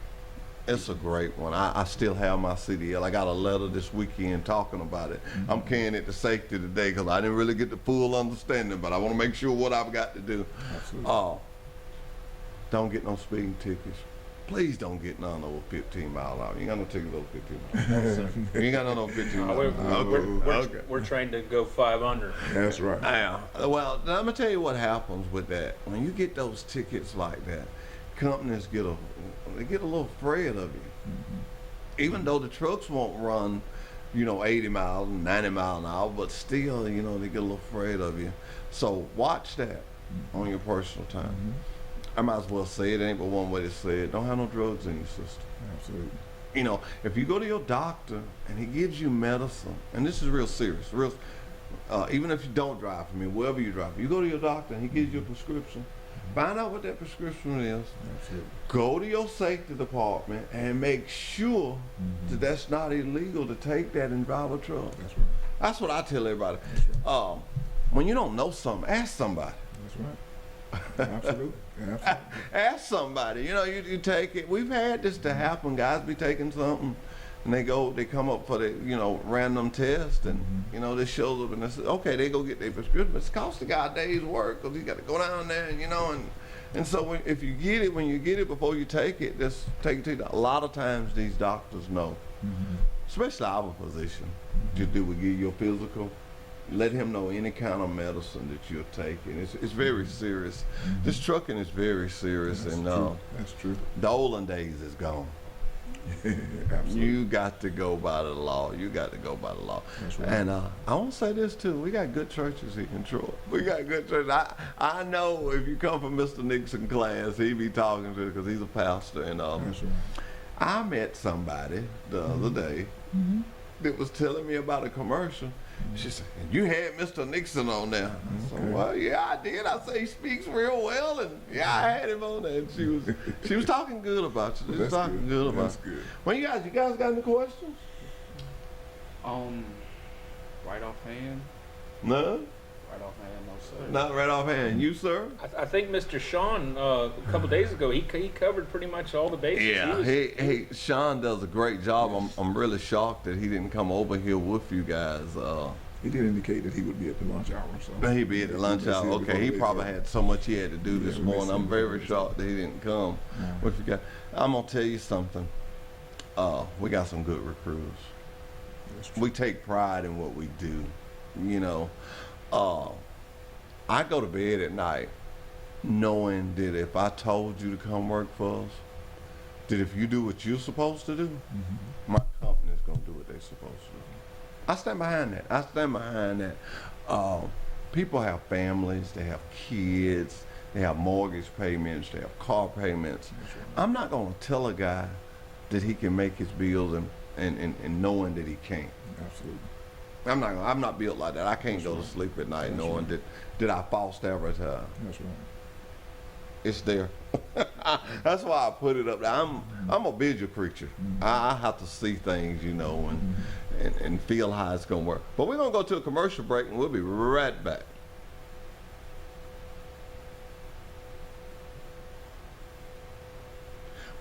It's a great one. I still have my CDL. I got a letter this weekend talking about it. I'm carrying it to safety today because I didn't really get the full understanding, but I want to make sure what I've got to do. Absolutely. Don't get no speeding tickets. Please don't get none over 15 miles an hour. You ain't got no ticket over 15 miles an hour. You ain't got none over 15 miles We're, an hour. Okay. we're trained to go 5 under. That's right. Yeah. Well, let me tell you what happens with that. When you get those tickets like that, companies get a little afraid of you. Even though the trucks won't run, 80 miles and 90 miles an hour, but still, they get a little afraid of you. So watch that on your personal time. I might as well say it ain't but one way to say it. Don't have no drugs in your system. Absolutely. If you go to your doctor and he gives you medicine, and this is real serious, even if you don't drive for me, wherever you drive, you go to your doctor and he gives you a prescription, find out what that prescription is, Absolutely. go to your safety department and make sure that that's not illegal to take that and drive a truck. That's right. That's what I tell everybody. When you don't know something, ask somebody. That's right. Absolutely. Absolutely. Ask somebody. You take it. We've had this to happen. Guys be taking something, and they come up for the, random test, and they shows up and they say, okay, they go get their prescription. It's cost the guy a day's work because he got to go down there, and so if you get it, when you get it before you take it, just take it to you. A lot of times these doctors know, especially our physician, we give you a physical. Let him know any kind of medicine that you're taking. It's very serious. This trucking is very serious, That's and true. That's true. the olden days is gone. Absolutely. You got to go by the law. You got to go by the law. That's right. And I want to say this too. We got good churches here in Troy. We got good churches. I know if you come from Mr. Nixon class, he be talking to because he's a pastor. And That's right. I met somebody the other day that was telling me about a commercial. She said, "And you had Mr. Nixon on there." I said, Okay. "Well, yeah, I did." I said, "He speaks real well," and yeah, I had him on there. And she was talking good about you. She was That's talking good. good about That's you. good. Well, you guys got any questions? Right offhand? No, Right offhand, no sir. not right offhand. You, sir? I think Mr. Sean, a couple days ago, he covered pretty much all the bases. Yeah, He was- Sean does a great job. I'm really shocked that he didn't come over here with you guys. He did indicate that he would be at the lunch hour. So He'd be at the lunch hour. Okay, he probably had so much he had to do this Yeah, morning. I'm makes very sense. shocked that he didn't come with you guys. I'm gonna tell you something. We got some good recruits. That's true. We take pride in what we do. You know, I go to bed at night knowing that if I told you to come work for us, that if you do what you're supposed to do, my company's gonna do what they're supposed to do. I stand behind that. I stand behind that. People have families, they have kids, they have mortgage payments, they have car payments. I'm not gonna tell a guy that he can make his bills and knowing that he can't. Absolutely. I'm not built like that. I can't go to sleep at night That's knowing right. that I false advertise. That's right. It's there. That's why I put it up there. I'm a visual creature. I have to see things, you know, and feel how it's gonna work. But we're gonna go to a commercial break and we'll be right back.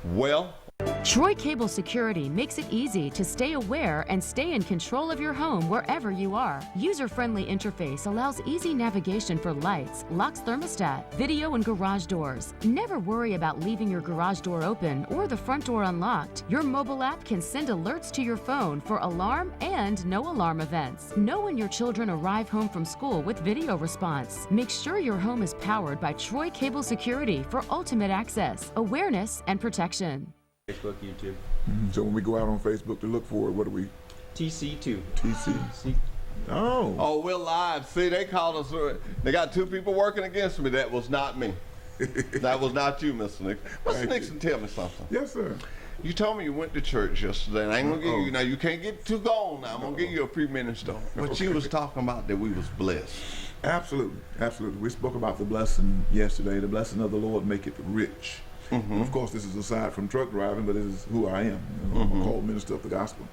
Well, Troy Cable Security makes it easy to stay aware and stay in control of your home wherever you are. User-friendly interface allows easy navigation for lights, locks thermostat, video, and garage doors. Never worry about leaving your garage door open or the front door unlocked. Your mobile app can send alerts to your phone for alarm and no alarm events. Know when your children arrive home from school with video response. Make sure your home is powered by Troy Cable Security for ultimate access, awareness, and protection. Facebook, YouTube. So when we go out on Facebook to look for it, what do we? TC2. TC. Oh. we're live. See, they called us. They got two people working against me. That was not me. That was not you, Mr. Nixon. Mr. Thank Nixon, tell me something. Yes, sir. You told me you went to church yesterday, and I ain't gonna give you. Now you can't get too gone. Now I'm gonna give you a few minutes though. But you was talking about that we was blessed. Absolutely. Absolutely. We spoke about the blessing yesterday. The blessing of the Lord make it rich. And of course, this is aside from truck driving, but this is who I am. You know, I'm a called minister of the gospel.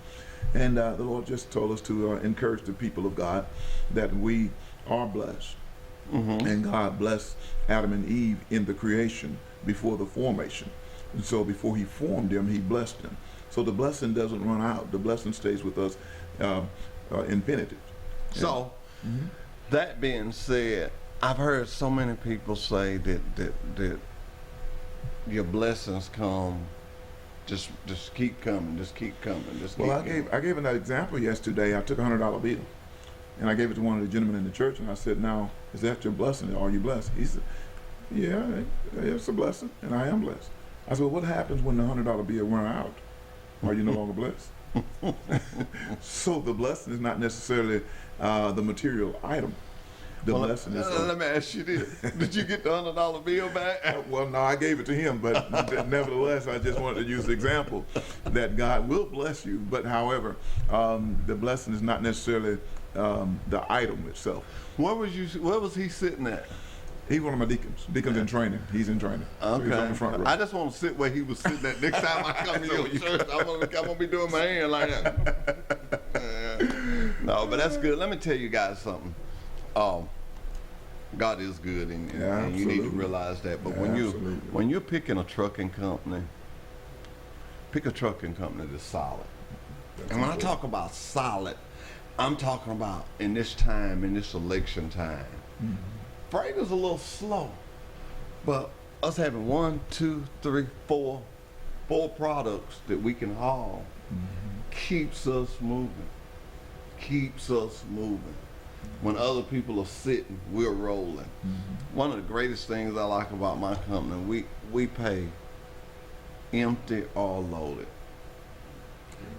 And the Lord just told us to encourage the people of God that we are blessed. And God blessed Adam and Eve in the creation before the formation. And so before he formed them, he blessed them. So the blessing doesn't run out. The blessing stays with us infinitive. So, that being said, I've heard so many people say that your blessings come, just keep coming, just keep coming, just keep Well, coming. I gave an example yesterday. I took a $100 bill, and I gave it to one of the gentlemen in the church, and I said, "Now, is that your blessing? Are you blessed?" He said, "Yeah, it's a blessing, and I am blessed." I said, "Well, what happens when the $100 bill run out? Are you no longer blessed?" So the blessing is not necessarily the material item. The blessing is. Let me ask you this: did you get the $100 bill back? Well, no, I gave it to him, but nevertheless, I just wanted to use the example that God will bless you. But however, the blessing is not necessarily the item itself. Where was he sitting at? He's one of my deacons. Deacons in training. He's in training. So he's on the front row. I just want to sit where he was sitting at. Next time I come to your church, I'm gonna be doing my hand like that. No, but that's good. Let me tell you guys something. God is good, and you need to realize that. But when you're picking a trucking company, pick a trucking company that's solid. And when I talk about solid, I'm talking about in this time, in this election time. Freight is a little slow, but us having 1, 2, 3, 4 products that we can haul keeps us moving. Keeps us moving. When other people are sitting, we're rolling. One of the greatest things I like about my company, we pay empty or loaded.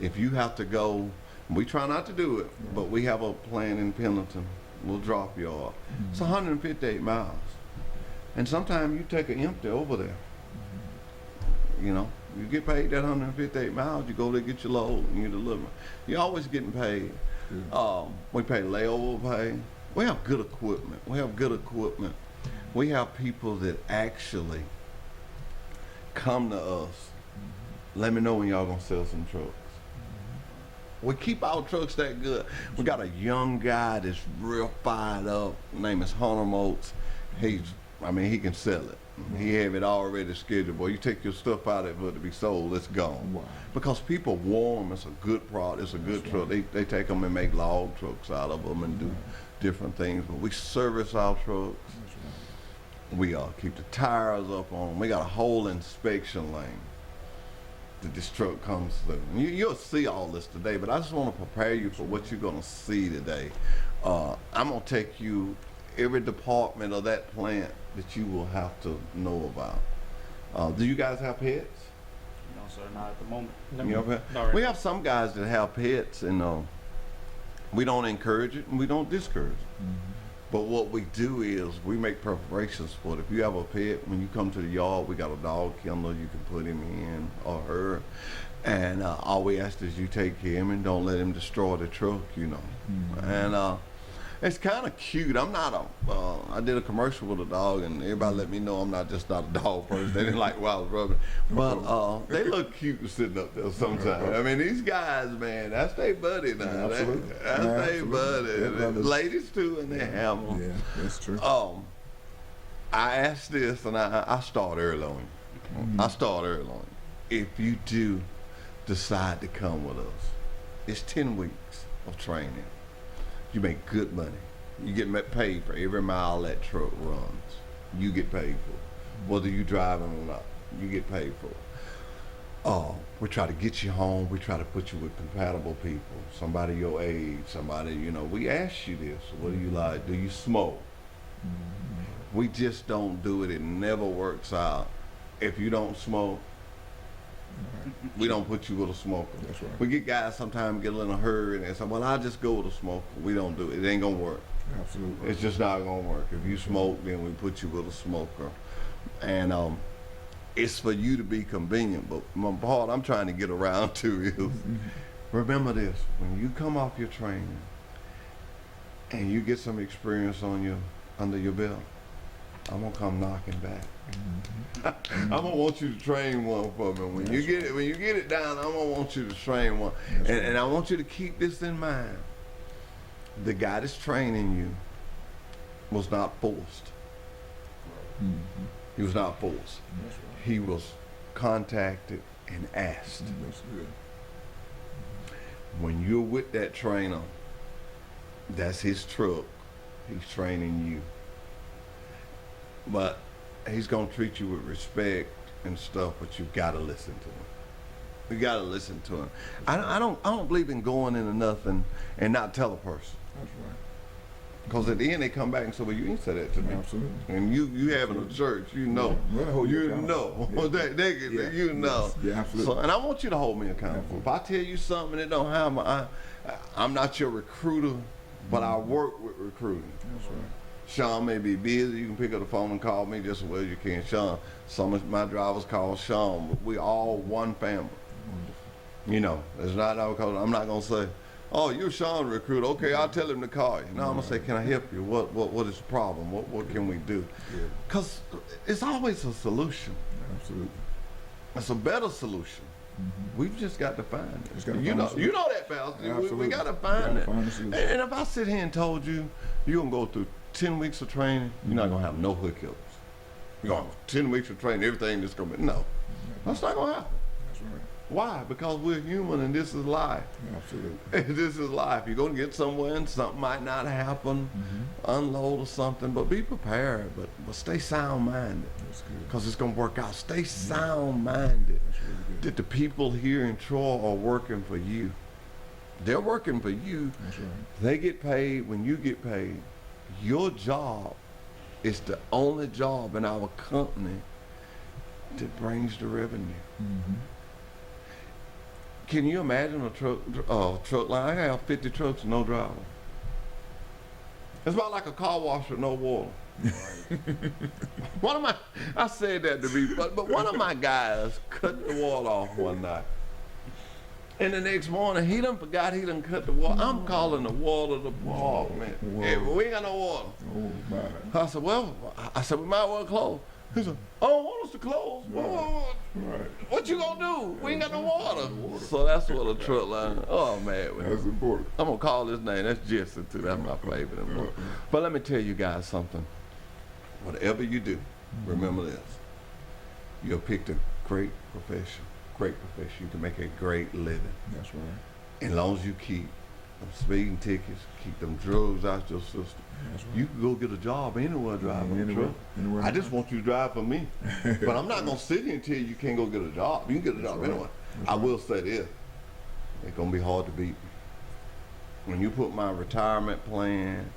If you have to go, we try not to do it, but we have a plant in Pendleton. We'll drop you off. It's 158 miles. And sometimes you take an empty over there. You know, you get paid that 158 miles, you go there, get your load, and you deliver. You're always getting paid. We pay layover pay. We have good equipment. We have people that actually come to us. Let me know when y'all gonna sell some trucks. We keep our trucks that good. We got a young guy that's real fired up. His name is Hunter Moats. He can sell it. He have it already scheduled. Boy, you take your stuff out of it to be sold, it's gone. Wow. Because people want them. It's a good product. It's a good truck. They take them and make log trucks out of them and do different things. But we service our trucks. We keep the tires up on them. We got a whole inspection lane that this truck comes through. And you'll see all this today, but I just want to prepare you for what you're going to see today. I'm going to take you every department of that plant that you will have to know about. Do you guys have pets? No, sir, not at the moment. No, You know, not right we now. have some guys that have pets, and we don't encourage it and we don't discourage it. But what we do is we make preparations for it. If you have a pet, when you come to the yard, we got a dog kennel you can put him in or her. And all we ask is you take care of him and don't let him destroy the truck, you know. And it's kind of cute. I'm not I did a commercial with a dog, and everybody let me know I'm not a dog person. They didn't like what I was rubbing. But they look cute sitting up there sometimes. I mean, these guys, man, that's their buddy now. Yeah, absolutely. That's Yeah, their absolutely. buddy. Yeah, brothers. Ladies too, and they have them. Yeah, that's true. I asked this, and I start early on you. I start early on you. If you do decide to come with us, it's 10 weeks of training. You make good money. You get paid for every mile that truck runs. You get paid for it. Whether you driving or not, you get paid for it. We try to get you home. We try to put you with compatible people, somebody your age, somebody, you know. We ask you this. What do you like? Do you smoke? We just don't do it. It never works out. If you don't smoke, we don't put you with a smoker. That's right. We get guys sometimes get in a hurry and they say, well, I'll just go with a smoker. We don't do it. It ain't going to work. Absolutely. It's just not going to work. If you smoke, then we put you with a smoker. And it's for you to be convenient. But my part I'm trying to get around to is, remember this. When you come off your training and you get some experience under your belt, I'm going to come knocking back. I'm gonna want you to train one for me. When you get it down, I'm gonna want you to train one. And I want you to keep this in mind. The guy that's training you was not forced. He was not forced. That's right. He was contacted and asked. That's good. When you're with that trainer, that's his truck. He's training you. But he's gonna treat you with respect and stuff, but you've got to listen to him. You got to listen to him. I don't believe in going into nothing and not tell a person. That's right. Because at the end they come back and say, well, you ain't said that to me. Absolutely. And you having a church, you know. Yeah. Well, You accountable. know. Yeah. You know. Yes. Yeah, absolutely. So, and I want you to hold me accountable. If I tell you something that don't happen, I'm not your recruiter, but I work with recruiting. That's right. Sean may be busy. You can pick up the phone and call me just as well as you can. Sean, some of my drivers call Sean, but we all one family. You know, it's not because I'm not gonna say, "Oh, you're Sean recruiter." Okay, I'll tell him to call you. No, I'm gonna say, "Can I help you? What is the problem? What can we do?" Because it's always a solution. Absolutely. It's a better solution. We've just got to find it. Just gotta You find know, the you solution. know that, pal. We Absolutely. got to find Gotta it. find the solution. And if I sit here and told you you're gonna go through 10 weeks of training, you're not gonna have no hiccups. You're gonna have 10 weeks of training, everything that's gonna be that's not gonna happen. That's right. Why? Because we're human and this is life. Absolutely. This is life. You're gonna get somewhere and something might not happen, unload or something, but be prepared. But stay sound-minded, That's good. because it's gonna work out. Stay sound-minded. That's really good. That the people here in Troy are working for you. They're working for you. That's right. They get paid when you get paid. Your job is the only job in our company that brings the revenue. Can you imagine a truck line? I have 50 trucks and no driver. It's about like a car wash with no water. I said that to be, but one of my guys cut the water off one night. And the next morning, he done forgot he done cut the water. I'm calling the water department. Hey, we ain't got no water. Oh, my. I said, we might well close. He said, I don't want us to close. Right. What you gonna do? We ain't got no water. So that's what a truck line. Oh man, That's important. I'm gonna call his name. That's Jesse too. That's my favorite. But let me tell you guys something. Whatever you do, remember this. You picked a great profession. Great profession. You can make a great living. That's right. As long as you keep them speeding tickets, keep them drugs out your system. That's right. You can go get a job anywhere driving a truck. Anywhere. I just want you to drive for me. But I'm not going to sit here and tell you can't go get a job. You can get a job anyway. I will say this. It's going to be hard to beat me. When you put my retirement plan,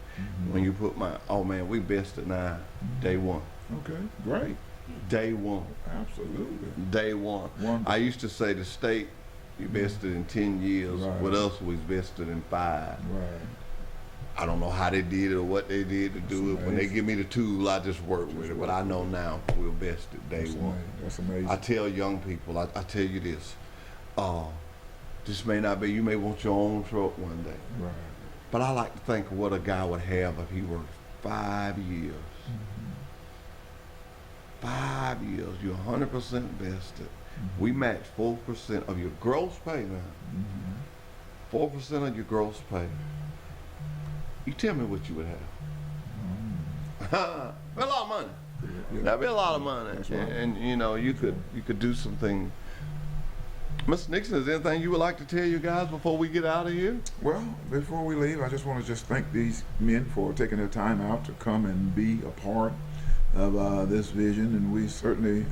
when you put my, oh man, we bested now, day one. Okay, great. Day one. Absolutely. Day one. Wonderful. I used to say the state, you vested in 10 years. Right. With us, we vested in 5. Right. I don't know how they did it or what they did to do it. That's When they amazing. give me the tool, I just work with it. But I know now we're vested day That's one. amazing. That's amazing. I tell young people, I tell you this. This may not be, you may want your own truck one day. Right. But I like to think of what a guy would have if he worked 5 years. 5 years, you're 100% vested. We match 4% of your gross pay now. 4% of your gross pay. You tell me what you would have. A lot of money. Yeah. That'd be a lot of money. That's right. And you know, you could do something. Mr. Nixon, is there anything you would like to tell you guys before we get out of here? Well, before we leave, I just want to thank these men for taking their time out to come and be a part of this vision, and we certainly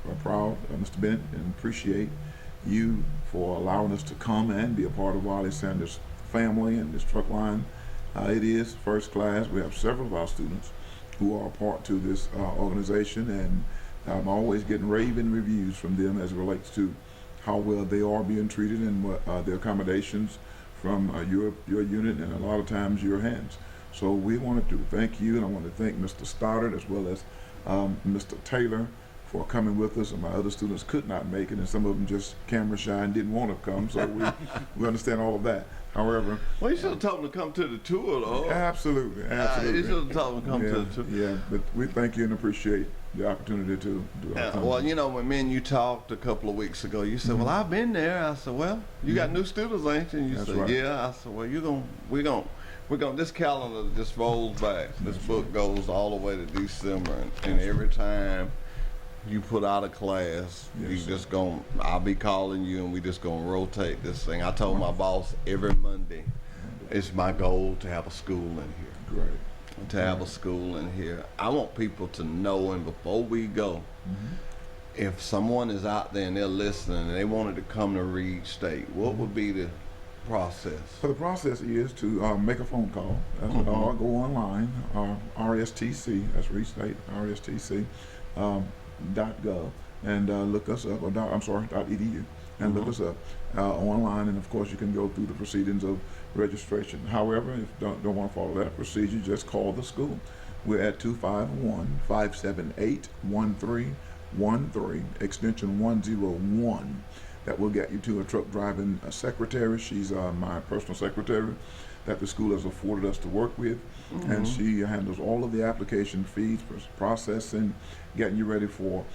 are proud, Mr. Bennett, and appreciate you for allowing us to come and be a part of Wiley Sanders' family and this truck line. It is first class. We have several of our students who are a part to this organization, and I'm always getting raving reviews from them as it relates to how well they are being treated and what the accommodations from your unit and a lot of times your hands. So we wanted to thank you, and I want to thank Mr. Stoddard as well as Mr. Taylor for coming with us, and my other students could not make it, and some of them just camera shy and didn't want to come, so we understand all of that. However, Well, you should have told them to come to the tour, though. absolutely. You should have told them to come yeah, to the tour. yeah, but we thank you and appreciate the opportunity to do our Yeah, thing. well, you know, when me and you talked a couple of weeks ago, you said, "Well, I've been there." I said, "Well, you got new students, ain't you?" And you That's said, right. "Yeah." I said, "Well, we're gonna. This calendar just rolls back. This book goes all the way to December, and every time you put out a class, Yes, you sir. just gonna. I'll be calling you, and we just gonna rotate this thing." I told my boss every Monday, it's my goal to have a school in here. Great. To have a school in here. I want people to know, and before we go, if someone is out there and they're listening and they wanted to come to Reed State, what would be the process? So the process is to make a phone call, or go online, RSTC, that's Reed State, RSTC, .gov, and look us up, or .edu, and look us up online, and of course you can go through the proceedings of registration. However, if you don't want to follow that procedure, just call the school. We're at 251-578-1313, extension 101. That will get you to a truck driving secretary. She's my personal secretary that the school has afforded us to work with, and she handles all of the application fees, processing, getting you ready for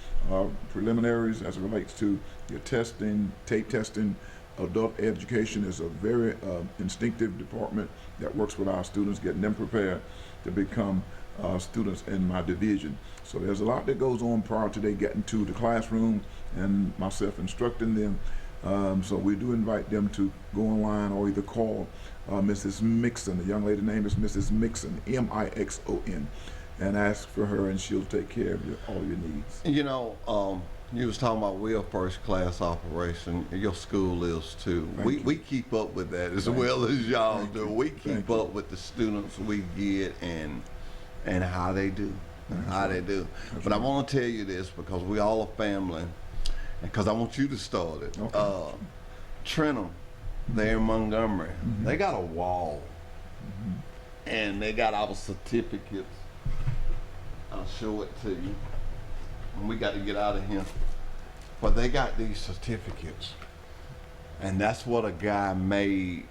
preliminaries as it relates to your testing, tape testing. Adult education is a very instinctive department that works with our students, getting them prepared to become students in my division. So there's a lot that goes on prior to they getting to the classroom and myself instructing them. So we do invite them to go online or either call Mrs. Mixon. The young lady name is Mrs. Mixon, Mixon, and ask for her, and she'll take care of all your needs. You know, you was talking about we're a first class operation. Your school is too. We keep up with that as well as y'all do. We keep up with the students we get and how they do. How they do. But I want to tell you this because we all a family, and because I want you to start it. Okay. Trenton, there in Montgomery, they got a wall, and they got our certificates. I'll show it to you. And we got to get out of here. But they got these certificates. And that's what a guy made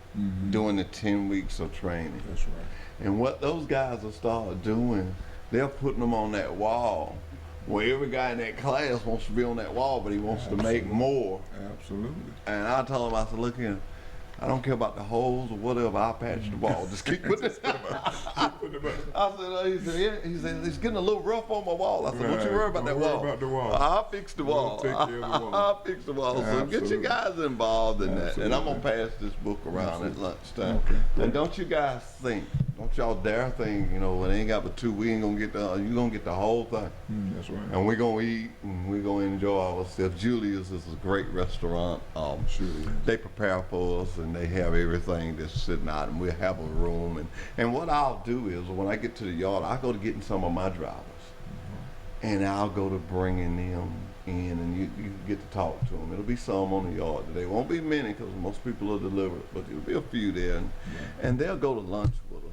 during the 10 weeks of training. That's right. And what those guys will start doing, they're putting them on that wall. Well, every guy in that class wants to be on that wall, but he wants to make more. Absolutely. And I told him, I said, look here, I don't care about the holes or whatever, I'll patch the ball. Just keep putting it I said, he said, yeah. He said, it's getting a little rough on my wall. I said, don't you worry about that wall. Don't worry about the wall. I'll fix the wall. We'll take care of the wall. I'll fix the wall. So get your guys involved in that. And I'm going to pass this book around at lunchtime. Okay. And don't you guys think, don't y'all dare think, you know, when it ain't got but 2, we ain't going to get the, you're going to get the whole thing. That's right. And we're going to eat and we're going to enjoy ourselves. Julius is a great restaurant. Sure is. They prepare for us and they have everything that's sitting out, and we'll have a room. And what I'll do is when I get to the yard, I go to getting some of my drivers. And I'll go to bringing them in, and you get to talk to them. It'll be some on the yard today. Won't be many because most people are delivered, but there'll be a few there. And they'll go to lunch with us.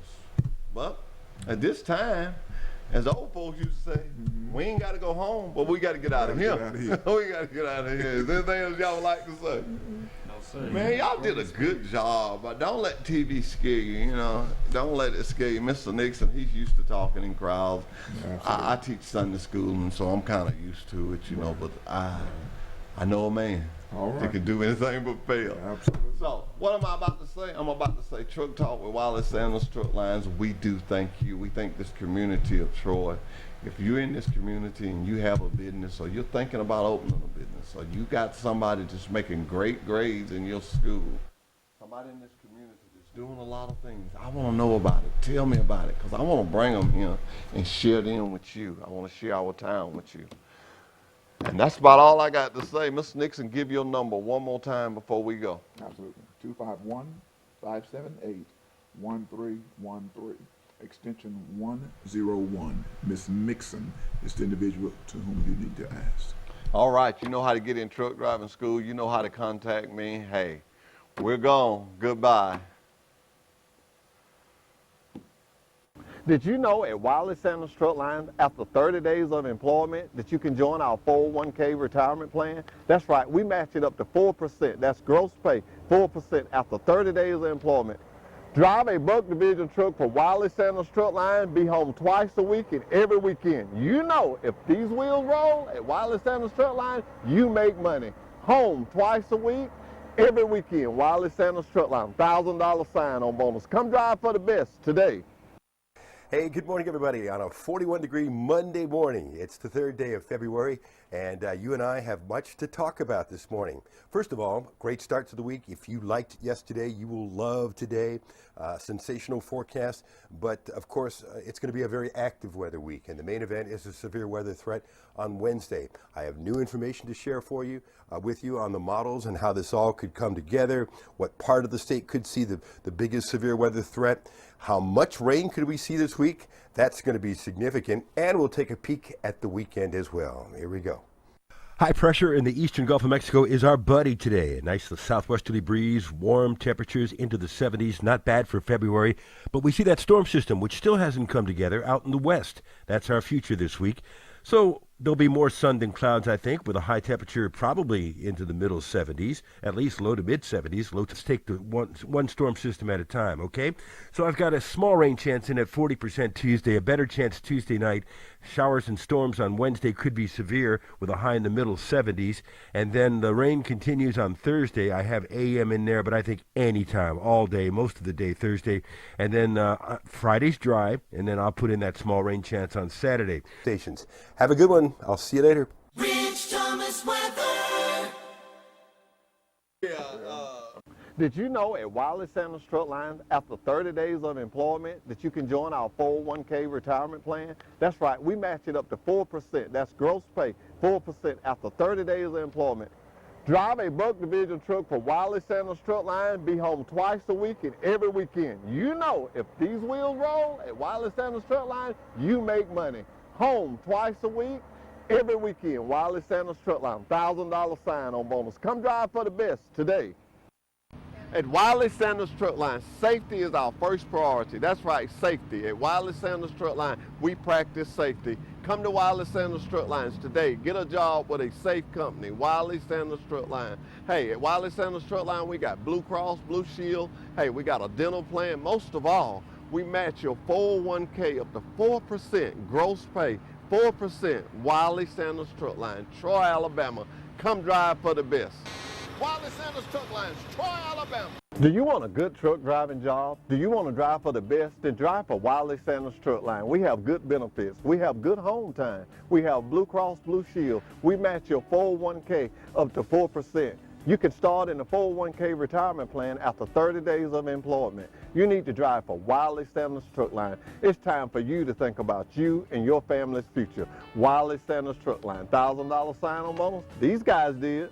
But at this time, as the old folks used to say, we ain't got to go home, but we got to get out of here. We got to get out of here. Is there anything else y'all would like to say? No, sir. Man, y'all did a good job, but don't let TV scare you, you know. Don't let it scare you. Mr. Nixon, he's used to talking in crowds. I teach Sunday school, and so I'm kind of used to it, you know, but I know a man that can do anything but fail. Absolutely. So, what am I about to say? I'm about to say Truck Talk with Wallace Sanders Truck Lines. We do thank you. We thank this community of Troy. If you're in this community and you have a business, or you're thinking about opening a business, or you got somebody just making great grades in your school, somebody in this community that's doing a lot of things, I want to know about it. Tell me about it, because I want to bring them here and share them with you. I want to share our town with you. And that's about all I got to say. Mr. Nixon, give your number one more time before we go. Absolutely. 251-578-1313. Extension 101. Miss Mixon is the individual to whom you need to ask. All right, you know how to get in truck driving school. You know how to contact me. Hey, we're gone. Goodbye. Did you know at Wallace Sanders Truck Lines, after 30 days of employment, that you can join our 401k retirement plan? That's right, we match it up to 4%. That's gross pay, 4% after 30 days of employment. Drive a Buck Division truck for Wallace Sanders Truck Line, be home twice a week and every weekend. You know, if these wheels roll at Wallace Sanders Truck Line, you make money. Home twice a week, every weekend. Wallace Sanders Truck Line, $1,000 sign-on bonus. Come drive for the best today. Hey, good morning, everybody, on a 41-degree Monday morning. It's the 3rd day of February, and you and I have much to talk about this morning. First of all, great start to the week. If you liked yesterday, you will love today. Sensational forecast, but of course, it's going to be a very active weather week, and the main event is a severe weather threat on Wednesday. I have new information to share for you, with you on the models and how this all could come together, what part of the state could see the biggest severe weather threat. How much rain could we see this week? That's going to be significant, and we'll take a peek at the weekend as well. Here we go. High pressure in the eastern Gulf of Mexico is our buddy today. A nice southwesterly breeze, warm temperatures into the 70s, not bad for February. But we see that storm system, which still hasn't come together, out in the west. That's our future this week. So there'll be more sun than clouds, I think, with a high temperature probably into the middle 70s, at least low to mid 70s. Let's take the one storm system at a time, okay? So I've got a small rain chance in at 40% Tuesday, a better chance Tuesday night. Showers and storms on Wednesday could be severe with a high in the middle 70s. And then the rain continues on Thursday. I have AM in there, but I think anytime, all day, most of the day Thursday. And then Friday's dry, and then I'll put in that small rain chance on Saturday. Stations. Have a good one. I'll see you later. Rich Thomas weather. Did you know at Wallace Sanders Truck Lines, after 30 days of employment, that you can join our 401k retirement plan? That's right, we match it up to 4%. That's gross pay, 4% after 30 days of employment. Drive a Buck Division truck for Wallace Sanders Truck Line, be home twice a week and every weekend. You know, if these wheels roll at Wallace Sanders Truck Line, you make money. Home twice a week, every weekend. Wallace Sanders Truck Line, $1,000 sign-on bonus. Come drive for the best today. At Wiley Sanders Truck Line, safety is our first priority. That's right, safety. At Wiley Sanders Truck Line, we practice safety. Come to Wiley Sanders Truck Lines today. Get a job with a safe company, Wiley Sanders Truck Line. Hey, at Wiley Sanders Truck Line, we got Blue Cross, Blue Shield. Hey, we got a dental plan. Most of all, we match your 401k up to 4% gross pay. 4%, Wiley Sanders Truck Line, Troy, Alabama. Come drive for the best. Wiley Sanders Truck Lines, Troy, Alabama. Do you want a good truck driving job? Do you want to drive for the best? Then drive for Wiley Sanders Truck Line. We have good benefits. We have good home time. We have Blue Cross Blue Shield. We match your 401k up to 4%. You can start in the 401k retirement plan after 30 days of employment. You need to drive for Wiley Sanders Truck Line. It's time for you to think about you and your family's future. Wiley Sanders Truck Line. $1,000 sign-on bonus? These guys did.